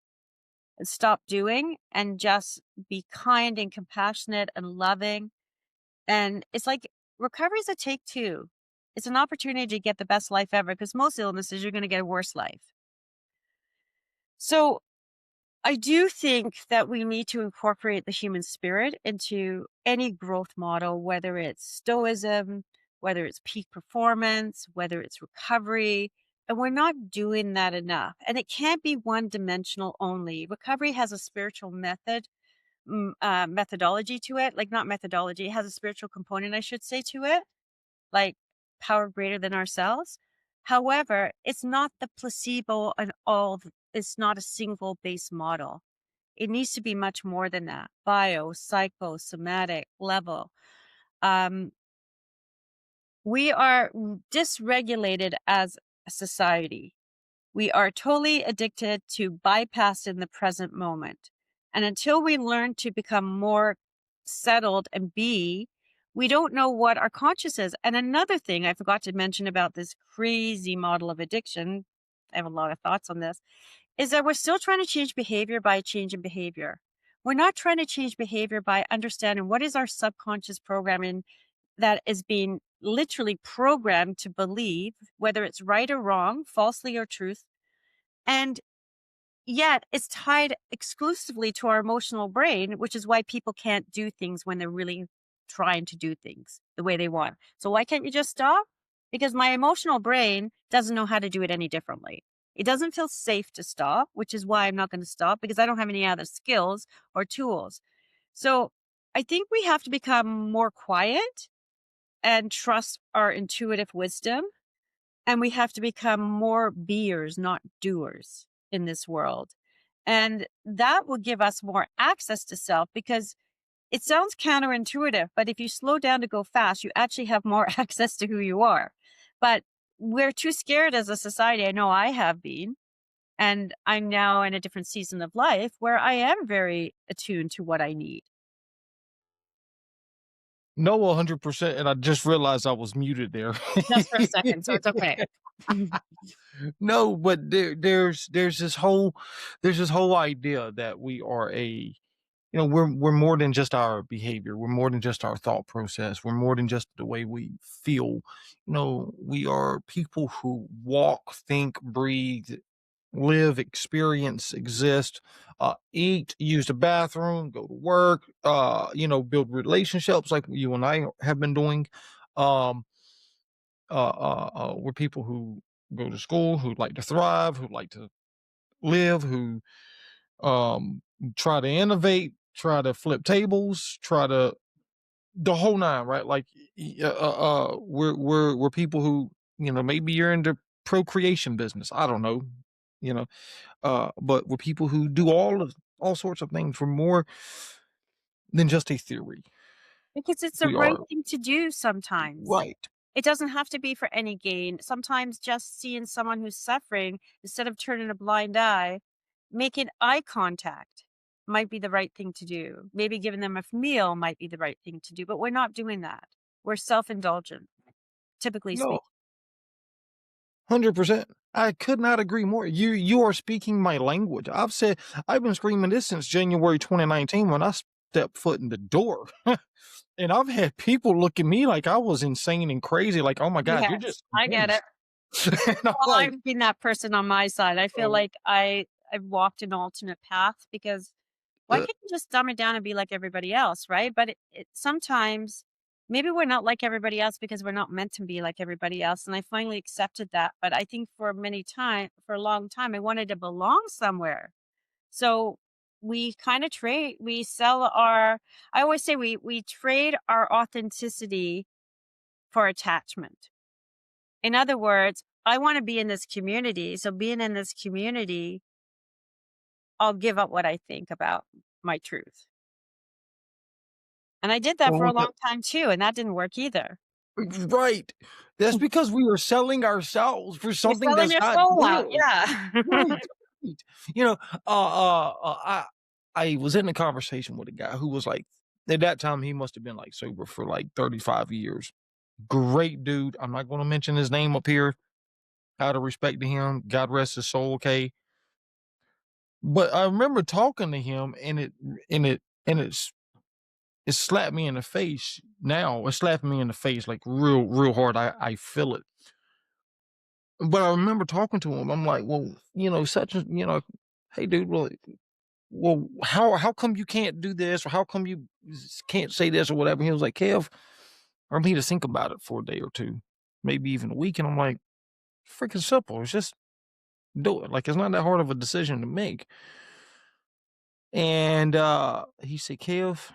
and stop doing and just be kind and compassionate and loving? And it's like recovery is a take two. It's an opportunity to get the best life ever because most illnesses, you're going to get a worse life. So I do think that we need to incorporate the human spirit into any growth model, whether it's stoicism, whether it's peak performance, whether it's recovery. And we're not doing that enough. And it can't be one dimensional only. Recovery has a spiritual methodology to it. Like, not methodology, it has a spiritual component, I should say, to it, like power greater than ourselves. However, it's not the placebo and it's not a single base model. It needs to be much more than that. Bio, psycho, somatic level. Um, we are dysregulated as a society. We are totally addicted to bypass in the present moment. And until we learn to become more settled and we don't know what our conscious is. And another thing I forgot to mention about this crazy model of addiction, I have a lot of thoughts on this, is that we're still trying to change behavior by changing behavior. We're not trying to change behavior by understanding what is our subconscious programming that is being literally programmed to believe, whether it's right or wrong, falsely or truth. And yet it's tied exclusively to our emotional brain, which is why people can't do things when they're really trying to do things the way they want. So why can't you just stop? Because my emotional brain doesn't know how to do it any differently. It doesn't feel safe to stop, which is why I'm not going to stop because I don't have any other skills or tools. So I think we have to become more quiet and trust our intuitive wisdom. And we have to become more beers, not doers in this world. And that will give us more access to self because it sounds counterintuitive, but if you slow down to go fast, you actually have more access to who you are. But we're too scared as a society. I know I have been. And I'm now in a different season of life where I am very attuned to what I need. No, 100%, and I just realized I was muted there. Just for a second, so it's okay. No, but there's this whole idea that we are we're more than just our behavior. We're more than just our thought process. We're more than just the way we feel. We are people who walk, think, breathe, live, experience, exist, eat, use the bathroom, go to work, build relationships like you and I have been doing. Um, we're people who go to school, who like to thrive, who like to live, who um, try to innovate, try to flip tables, try to the whole nine, right? Like, we're people who, maybe you're into procreation business. I don't know, you know, but we're people who do all sorts of things. We're more than just a theory. Because it's the We right are thing to do sometimes. right. It doesn't have to be for any gain. Sometimes just seeing someone who's suffering, instead of turning a blind eye, making eye contact might be the right thing to do. Maybe giving them a meal might be the right thing to do, but we're not doing that. We're self-indulgent, typically No, speaking. 100%. I could not agree more. You are speaking my language. I've been screaming this since January 2019 when I stepped foot in the door. And I've had people look at me like I was insane and crazy, like, "Oh my god, you're Yes, just I get nuts." it. And I'm Well, like, I've been that person on my side. I feel "Oh, like I've walked an alternate path because why uh, can't you just dumb it down and be like everybody else, right? But it sometimes maybe we're not like everybody else because we're not meant to be like everybody else. And I finally accepted that. But I think for a long time, I wanted to belong somewhere. So we kind of trade, we sell our, I always say we trade our authenticity for attachment. In other words, I want to be in this community. So being in this community, I'll give up what I think about my truth. And I did that or for a with the long time too, and that didn't work either. right. That's because we are selling ourselves for You're something selling that's your not soul out, real. yeah. Right, right. You know, I was in a conversation with a guy who was like, at that time, he must have been like sober for like 35 years. Great dude. I'm not going to mention his name up here out of respect to him. God rest his soul. Okay. But I remember talking to him and it slapped me in the face now. It slapped me in the face like real, real hard. I feel it. But I remember talking to him. I'm like, well, such a, hey dude, well, how come you can't do this? Or how come you can't say this or whatever? He was like, Kev, I need to think about it for a day or two, maybe even a week. And I'm like, freaking simple. It's just do it. Like it's not that hard of a decision to make. And he said, Kev,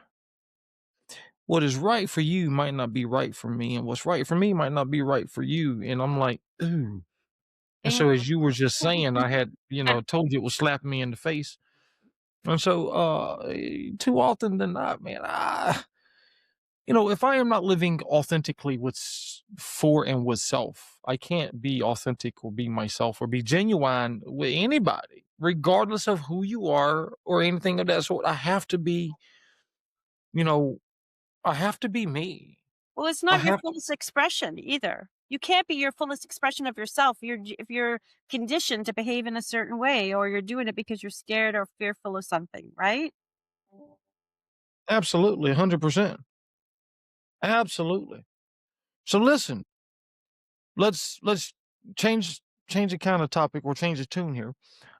what is right for you might not be right for me, and what's right for me might not be right for you. And I'm like, ooh. And Mhm. so as you were just saying, I had, told you it was slapping me in the face. And so too often than not, man, if I am not living authentically for and with self, I can't be authentic or be myself or be genuine with anybody, regardless of who you are or anything of that sort. You know, I have to be me. Well, it's I not your have fullest expression either. You can't be your fullest expression of yourself. If you're conditioned to behave in a certain way, or you're doing it because you're scared or fearful of something, right? absolutely 100%. Absolutely. So listen, let's change the kind of topic or change the tune here.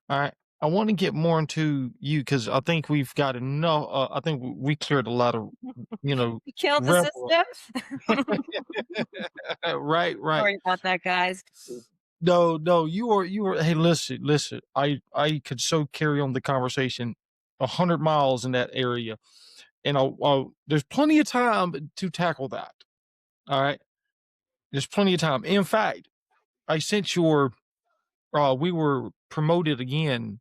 All right. I want to get more into you because I think we've got enough. I think we cleared a lot of, you know, You killed the realm. system. Right, right. Sorry about that, guys. No, no, you are. Hey, listen. I could so carry on the conversation 100 miles in that area, and there's plenty of time to tackle that. All right, there's plenty of time. In fact, I sent your. We were promoted again,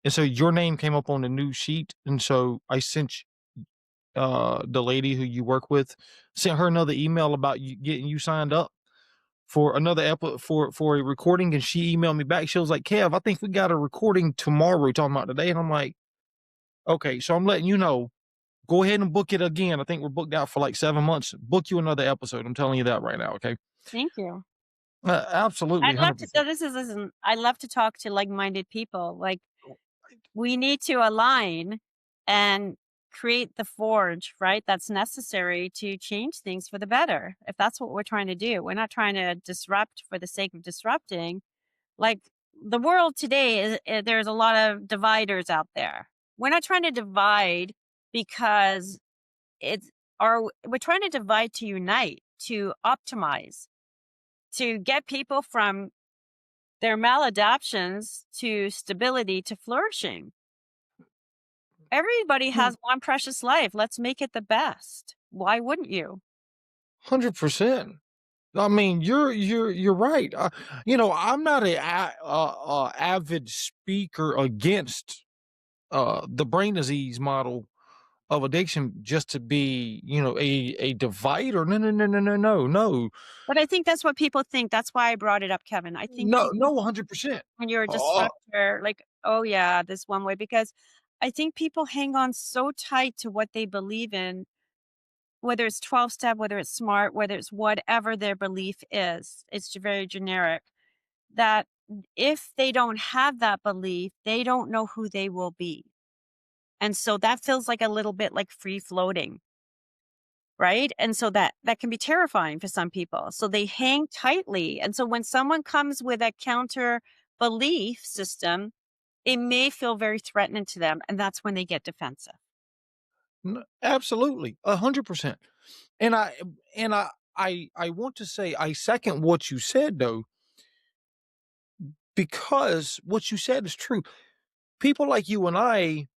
and so your name came up on the new sheet, and so I sent the lady who you work with, sent her another email about you getting you signed up for another for a recording, and she emailed me back. She was like, Kev, I think we got a recording tomorrow talking about today. And I'm like, okay, so I'm letting you know, go ahead and book it again. I think we're booked out for like 7 months. Book you another episode. I'm telling you that right now. Okay. Thank you. Absolutely I'd love to. 100%. Listen. I love to talk to like-minded people. Like we need to align and create the forge, right? That's necessary to change things for the better. If that's what we're trying to do, we're not trying to disrupt for the sake of disrupting. Like the world today is, there's a lot of dividers out there. We're not trying to divide because it's we're trying to divide to unite, to optimize, to get people from their maladaptions to stability to flourishing. Everybody has one precious life. Let's make it the best. Why wouldn't you? 100%. I mean, you're right. I'm not avid speaker against the brain disease model of addiction just to be, a divider. No, no, no, no, no, no, no, But I think that's what people think. That's why I brought it up, Kevin. I think no, people no, 100%. when you're a Oh, disruptor, like, oh yeah, this one way, because I think people hang on so tight to what they believe in, whether it's 12 step, whether it's smart, whether it's whatever their belief is. It's very generic. That if they don't have that belief, they don't know who they will be. And so that feels like a little bit like free floating, right? And so that can be terrifying for some people. So they hang tightly. And so when someone comes with a counter belief system, it may feel very threatening to them, and that's when they get defensive. absolutely, 100%. And I want to say I second what you said though, because what you said is true. People like you and I,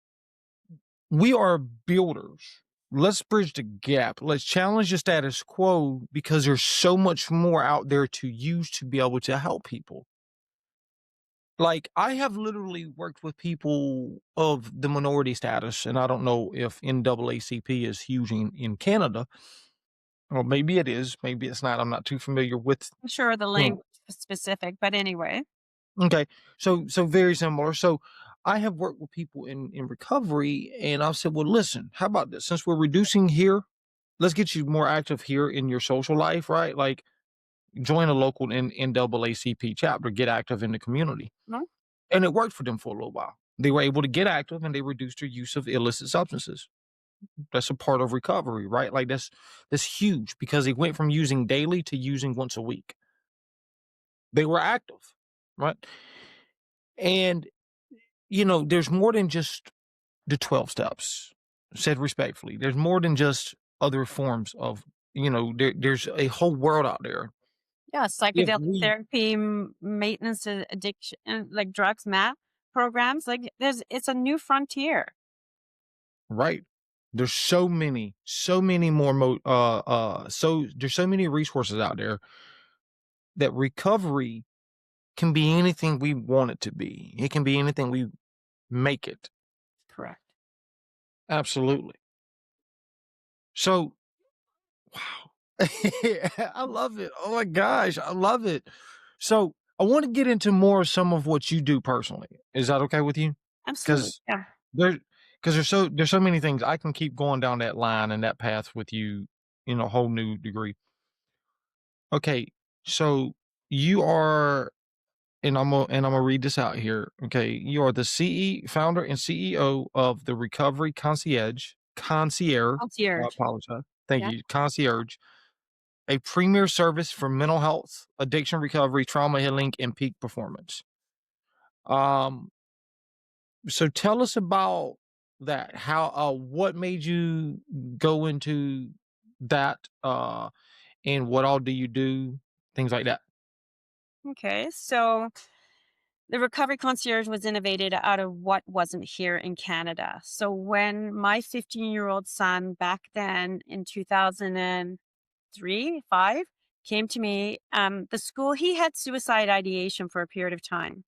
we are builders. Let's bridge the gap. Let's challenge the status quo because there's so much more out there to use to be able to help people. Like, I have literally worked with people of the minority status, and I don't know if NAACP is huge in Canada, or maybe it is, maybe it's not. I'm not too familiar with, I'm sure the you know. language is specific, but anyway. Okay, so very similar. So I have worked with people in recovery, and I've said, well, listen, how about this? Since we're reducing here, let's get you more active here in your social life, right? Like, join a local NAACP chapter, get active in the community. No? And it worked for them for a little while. They were able to get active and they reduced their use of illicit substances. That's a part of recovery, right? Like, that's huge because they went from using daily to using once a week. They were active, right? And there's more than just the 12 steps, said respectfully. There's more than just other forms of, there's a whole world out there. Yeah, If psychedelic we therapy, maintenance, addiction, like drugs, MAP programs, like it's a new frontier. Right. There's so many more so there's so many resources out there that recovery can be anything we want it to be. It can be anything we make it. Correct. Absolutely. So, wow. I love it. Oh my gosh, I love it. So, I want to get into more of some of what you do personally. Is that okay with you? Absolutely. Because Yeah. there, because there's so many things I can keep going down that line and that path with you in a whole new degree. Okay, so you are, and I'm gonna read this out here. Okay, you are the founder and CEO of the Recovery Concierge. I Concierge. apologize. Thank Yeah. you, Concierge, a premier service for mental health, addiction recovery, trauma healing, and peak performance. Um, so tell us about that. How, what made you go into that? And what all do you do? Things like that. Okay. So the Recovery Concierge was innovated out of what wasn't here in Canada. So when my 15-year-old son back then in 2003, 5 came to me, the school, he had suicide ideation for a period of time.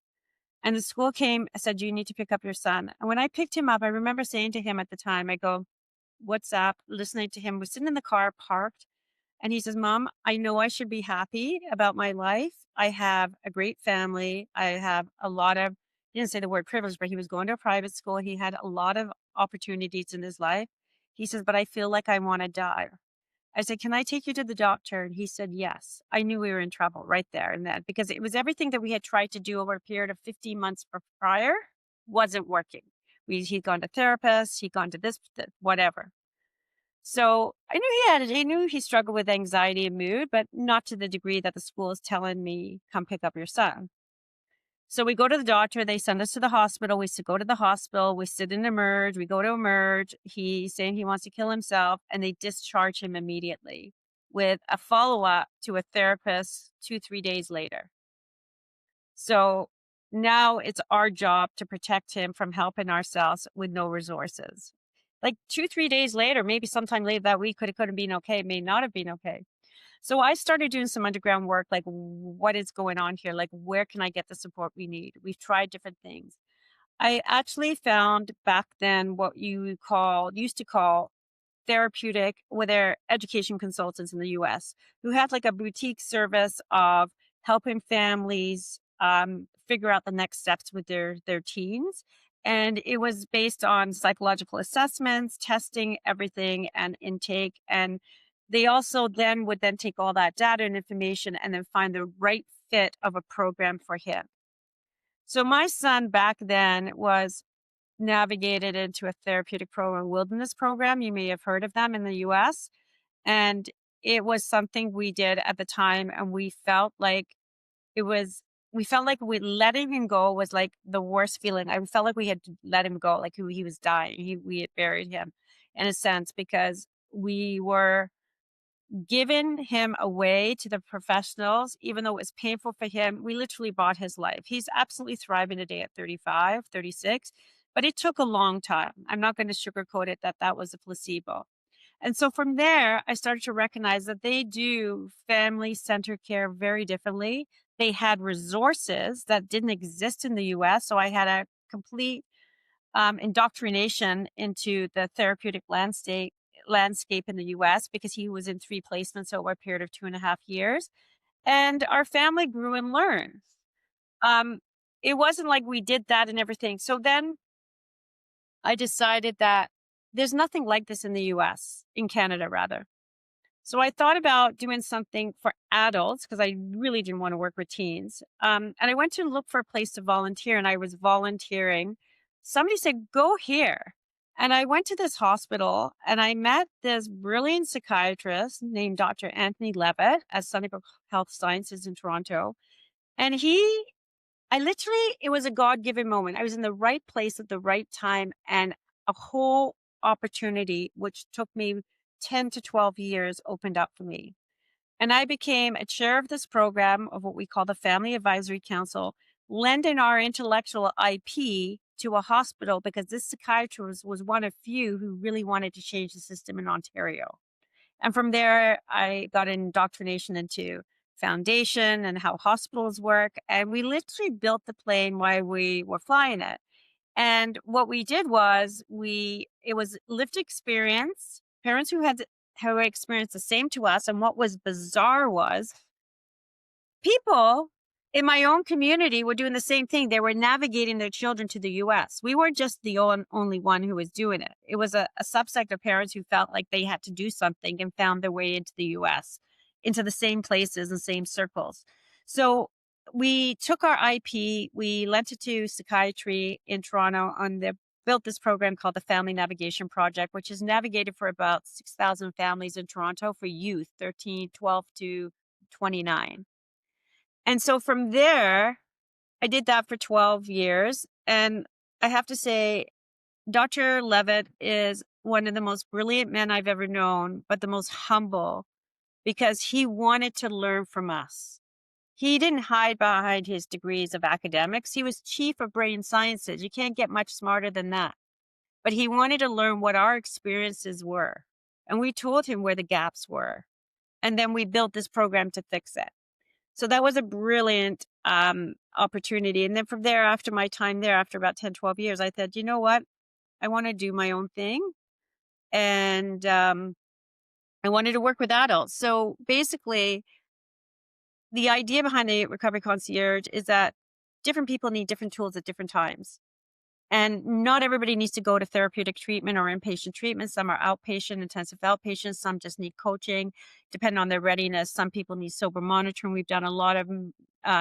And the school came and said, you need to pick up your son. And when I picked him up, I remember saying to him at the time, I go, what's up? Listening to him. We're sitting in the car parked. And he says, Mom, I know I should be happy about my life. I have a great family. I have a lot of, he didn't say the word privilege, but he was going to a private school. He had a lot of opportunities in his life. He says, but I feel like I want to die. I said, can I take you to the doctor? And he said, yes. I knew we were in trouble right there and then because it was everything that we had tried to do over a period of 15 months prior wasn't working. He'd gone to therapists, he'd gone to this, whatever. So I knew he knew he struggled with anxiety and mood, but not to the degree that the school is telling me, come pick up your son. So we go to the doctor, they send us to the hospital. Go to the hospital, we sit in emerge, we go to emerge. He's saying he wants to kill himself, and they discharge him immediately with a follow-up to a therapist 2, 3 days later. So now it's our job to protect him from helping ourselves with no resources. Like 2, 3 days later, maybe sometime later that week could have been okay, may not have been okay. So I started doing some underground work, like what is going on here? Like where can I get the support we need? We've tried different things. I actually found back then what used to call therapeutic with their education consultants in the US who had like a boutique service of helping families figure out the next steps with their teens. And it was based on psychological assessments, testing everything and intake. And they also then would then take all that data and information and then find the right fit of a program for him. So my son back then was navigated into a therapeutic program, wilderness program. You may have heard of them in the US. And it was something we did at the time. And it was, we felt like we letting him go was like the worst feeling. I felt like we had to let him go, like he was dying. We had buried him in a sense because we were given him away to the professionals, even though it was painful for him. We literally bought his life. He's absolutely thriving today at 35, 36, but it took a long time. I'm not going to sugarcoat it that that was a placebo. And so from there, I started to recognize that they do family centered care very differently They had resources that didn't exist in the US. So I had a complete indoctrination into the therapeutic landscape in the US because he was in 3 placements over a period of 2.5 years. And our family grew and learned. Um, it wasn't like we did that and everything. So then I decided that there's nothing like this in the US, in Canada rather. So I thought about doing something for adults because I really didn't want to work with teens. And I went to look for a place to volunteer, and I was volunteering. Somebody said, "Go here." And I went to this hospital and I met this brilliant psychiatrist named Dr. Anthony Levitt at Sunnybrook Health Sciences in Toronto. And I literally, it was a God given moment. I was in the right place at the right time, and a whole opportunity, which took me 10 to 12 years, opened up for me. And I became a chair of this program of what we call the Family Advisory Council, lending our intellectual IP to a hospital because this psychiatrist was one of few who really wanted to change the system in Ontario. And from there, I got an indoctrination into foundation and how hospitals work. And we literally built the plane while we were flying it. And what we did was it was lived experience, parents who had experienced the same to us. And what was bizarre was people in my own community were doing the same thing. They were navigating their children to the US. We weren't just the only one who was doing it. It was a subsect of parents who felt like they had to do something and found their way into the US, into the same places and same circles. So we took our IP, we lent it to psychiatry in Toronto on the built this program called the Family Navigation Project, which is navigated for about 6,000 families in Toronto for youth, 12 to 29. And so from there, I did that for 12 years. And I have to say, Dr. Levitt is one of the most brilliant men I've ever known, but the most humble because he wanted to learn from us. He didn't hide behind his degrees of academics. He was chief of brain sciences. You can't get much smarter than that. But he wanted to learn what our experiences were. And we told him where the gaps were. And then we built this program to fix it. So that was a brilliant opportunity. And then from there, after my time there, after about 10, 12 years, I said, you know what? I want to do my own thing. And I wanted to work with adults. So basically, the idea behind the Recovery Concierge is that different people need different tools at different times. And not everybody needs to go to therapeutic treatment or inpatient treatment. Some are outpatient, intensive outpatient. Some just need coaching, depending on their readiness. Some people need sober monitoring. We've done a lot of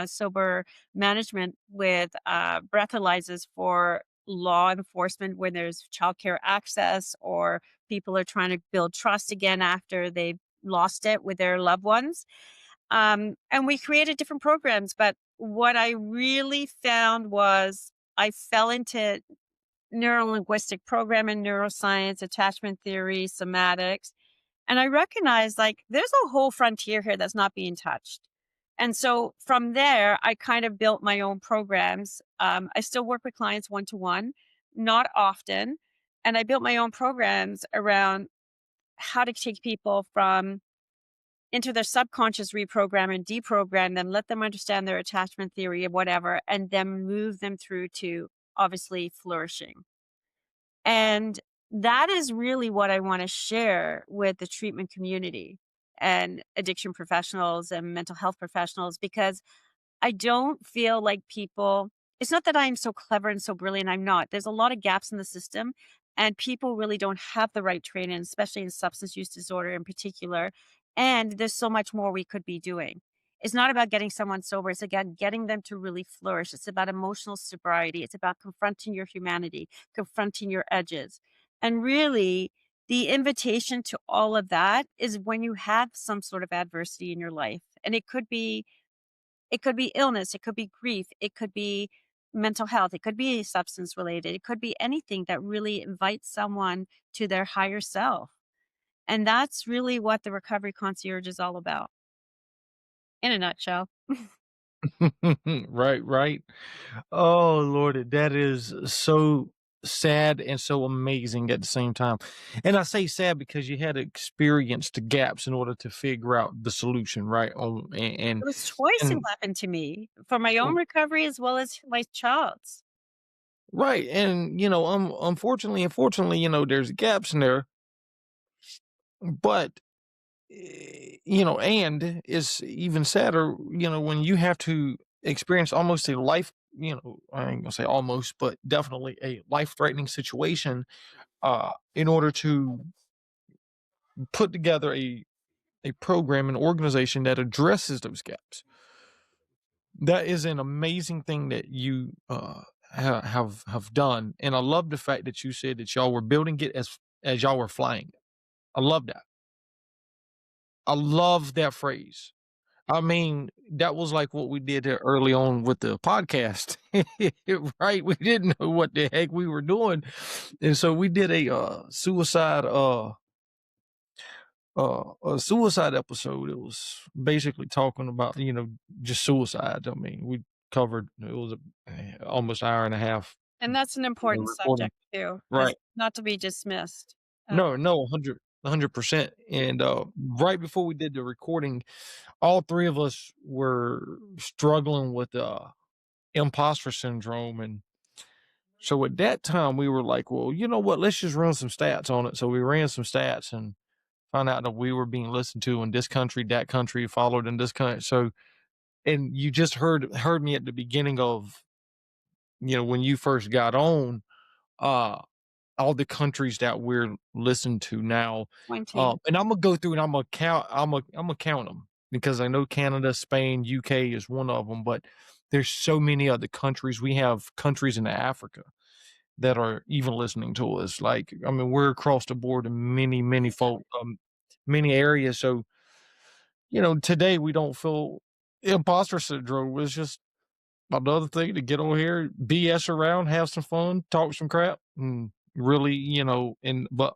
sober management with breathalyzers for law enforcement when there's childcare access or people are trying to build trust again after they've lost it with their loved ones. And we created different programs. But what I really found was I fell into neuro-linguistic programming, neuroscience, attachment theory, somatics. And I recognized like there's a whole frontier here that's not being touched. And so from there, I kind of built my own programs. I still work with clients one to one, not often. And I built my own programs around how to take people from into their subconscious, reprogram and deprogram them, let them understand their attachment theory or whatever, and then move them through to obviously flourishing. And that is really what I want to share with the treatment community and addiction professionals and mental health professionals because I don't feel like people it's not that I'm so clever and so brilliant, I'm not. There's a lot of gaps in the system, and people really don't have the right training, especially in substance use disorder in particular, and there's so much more we could be doing. It's not about getting someone sober, it's again getting them to really flourish. It's about emotional sobriety, it's about confronting your humanity, confronting your edges. And really, the invitation to all of that is when you have some sort of adversity in your life, and it could be illness, it could be grief, it could be mental health, it could be substance related, it could be anything that really invites someone to their higher self. And that's really what the Recovery Concierge is all about, in a nutshell. Right, right. Oh, Lord, that is so sad and so amazing at the same time. And I say sad because you had to experience the gaps in order to figure out the solution, right? It was choice and 11 to me for my own recovery as well as my child's. right, and unfortunately, there's gaps in there, but and it's even sadder, when you have to experience almost a life, I ain't gonna say almost, but definitely a life-threatening situation, in order to put together a program, an organization that addresses those gaps. That is an amazing thing that you have done, and I love the fact that you said that y'all were building it as y'all were flying. I love that. I love that phrase. I mean, that was like what we did there early on with the podcast, right? We didn't know what the heck we were doing, and so we did a suicide episode. It was basically talking about just suicide. I mean, we covered it was almost hour and a half And that's an important recording, subject too, as right? not to be dismissed. No, no, 100%. And right before we did the recording, all three of us were struggling with imposter syndrome. And so at that time, we were like, well, you know what? Let's just run some stats on it. So we ran some stats and found out that we were being listened to in this country, that country, followed in this country. So, and you just heard me at the beginning of, when you first got on, uh, all the countries that we're listened to now. 20. And I'm gonna go through and I'm gonna count. I'm gonna count them because I know Canada, Spain, UK is one of them, but there's so many other countries. We have countries in Africa that are even listening to us. Like, I mean, we're across the board in many folk, many areas. So, today we don't feel imposter syndrome. It's just another thing to get on here, BS around, have some fun, talk some crap, and really, but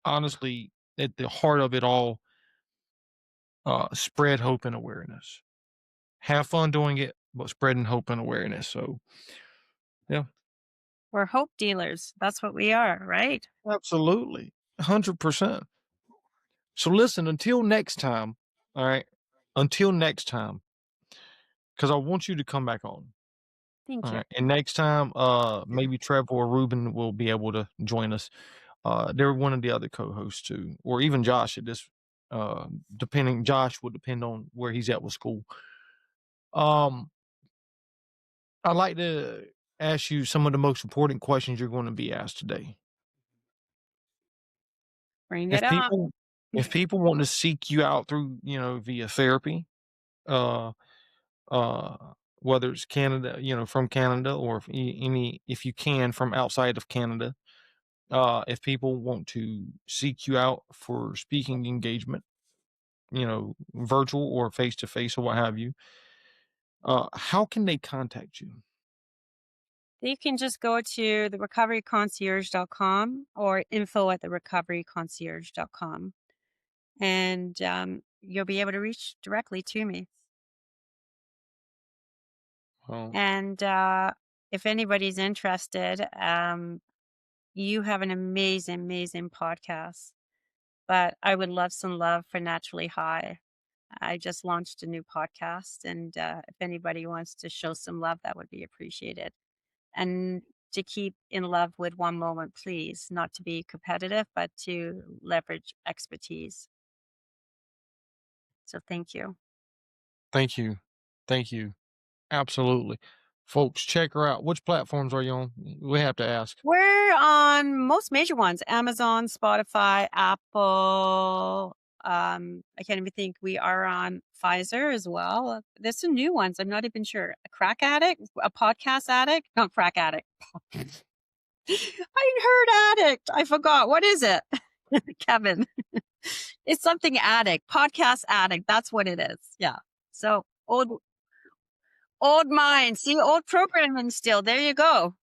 honestly, at the heart of it all, spread hope and awareness. Have fun doing it, but spreading hope and awareness. So, yeah, We're hope dealers. That's what we are, right? absolutely, 100%. So, listen, until next time, all right, until next time, because I want you to come back on. Thank All you. right. And next time, maybe Trevor or Ruben will be able to join us. They're one of the other co-hosts too, or even Josh at this, depending, Josh will depend on where he's at with school. Um, I'd like to ask you some of the most important questions you're going to be asked today. Bring If it up. people, if people want to seek you out through, via therapy, uh, uh, whether it's Canada, from Canada, or if you can from outside of Canada, if people want to seek you out for speaking engagement, virtual or face to face or what have you, how can they contact you? You can just go to the recoveryconcierge.com or info at the recoveryconcierge.com, and you'll be able to reach directly to me. Well, And if anybody's interested, you have an amazing, amazing podcast. But I would love some love for Naturally High. I just launched a new podcast, and if anybody wants to show some love, that would be appreciated. And to keep in love with one moment, please, not to be competitive, but to leverage expertise. So thank you. thank you. Thank you. Absolutely. Folks, check her out. Which platforms are you on? We have to ask. We're on most major ones: Amazon, Spotify, Apple. I can't even think. We are on Pfizer as well. There's some new ones. I'm not even sure. A crack addict, a podcast addict, not crack addict. I heard addict. I forgot. What is it? Kevin. It's something addict, podcast addict. That's what it is. Yeah. So old mind. See, old programming still. There you go.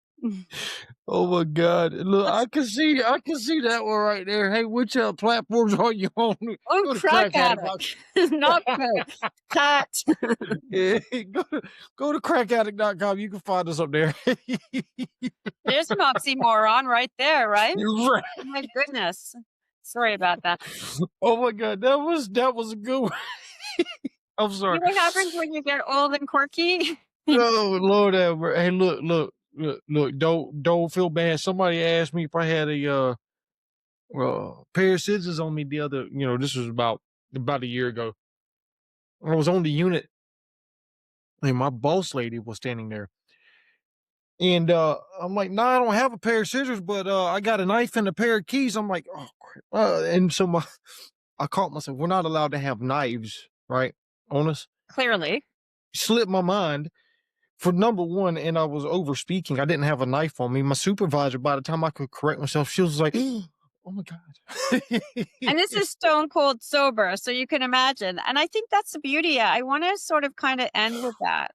Oh my god. Look, I can see that one right there. Hey, which, platforms are you on? Oh, Go to crack Crack Addict addict, not crack. Cat. Yeah, go to crackaddict.com. You can find us up there. There's an oxymoron right there, right? You're right. My goodness. Sorry about that. Oh my god, that was a good one. I'm See sorry. what happens when you get old and quirky? Oh, Lord have mer Hey, look, don't feel bad. Somebody asked me if I had pair of scissors on me this was about a year ago. I was on the unit, and my boss lady was standing there. And, I'm like, "No, I don't have a pair of scissors, but, I got a knife and a pair of keys." I'm like, "Oh, crap." And so I caught myself. We're not allowed to have knives, right, on us. Clearly. Slipped my mind for number 1, and I was over speaking. I didn't have a knife on me. My supervisor, by the time I could correct myself, she was like, "Oh my god." And this is stone cold sober, so you can imagine. And I think that's the beauty. I want to sort of kind of end with that.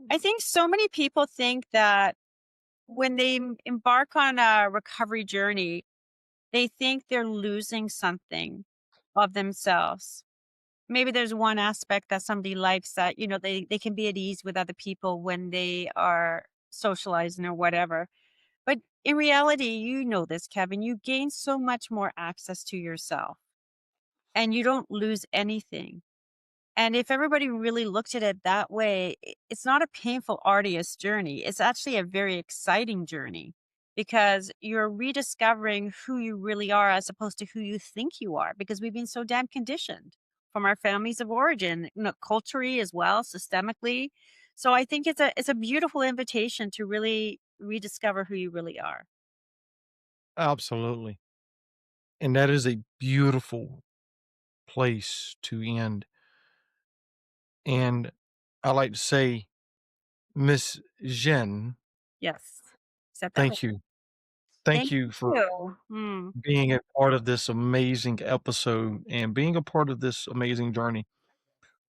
I think so many people think that when they embark on a recovery journey, they think they're losing something of themselves. Maybe there's one aspect that somebody likes that, they can be at ease with other people when they are socializing or whatever. But in reality, you know this, Kevin, you gain so much more access to yourself and you don't lose anything. And if everybody really looked at it that way, it's not a painful, arduous journey. It's actually a very exciting journey because you're rediscovering who you really are as opposed to who you think you are because we've been so damn conditioned from our families of origin, culturally as well, systemically. So I think it's a beautiful invitation to really rediscover who you really are. Absolutely. And that is a beautiful place to end. And I like to say, Miss Jen, Yes. Set that right. thank you. Thank Thank you for you. Mm. being a part of this amazing episode and being a part of this amazing journey.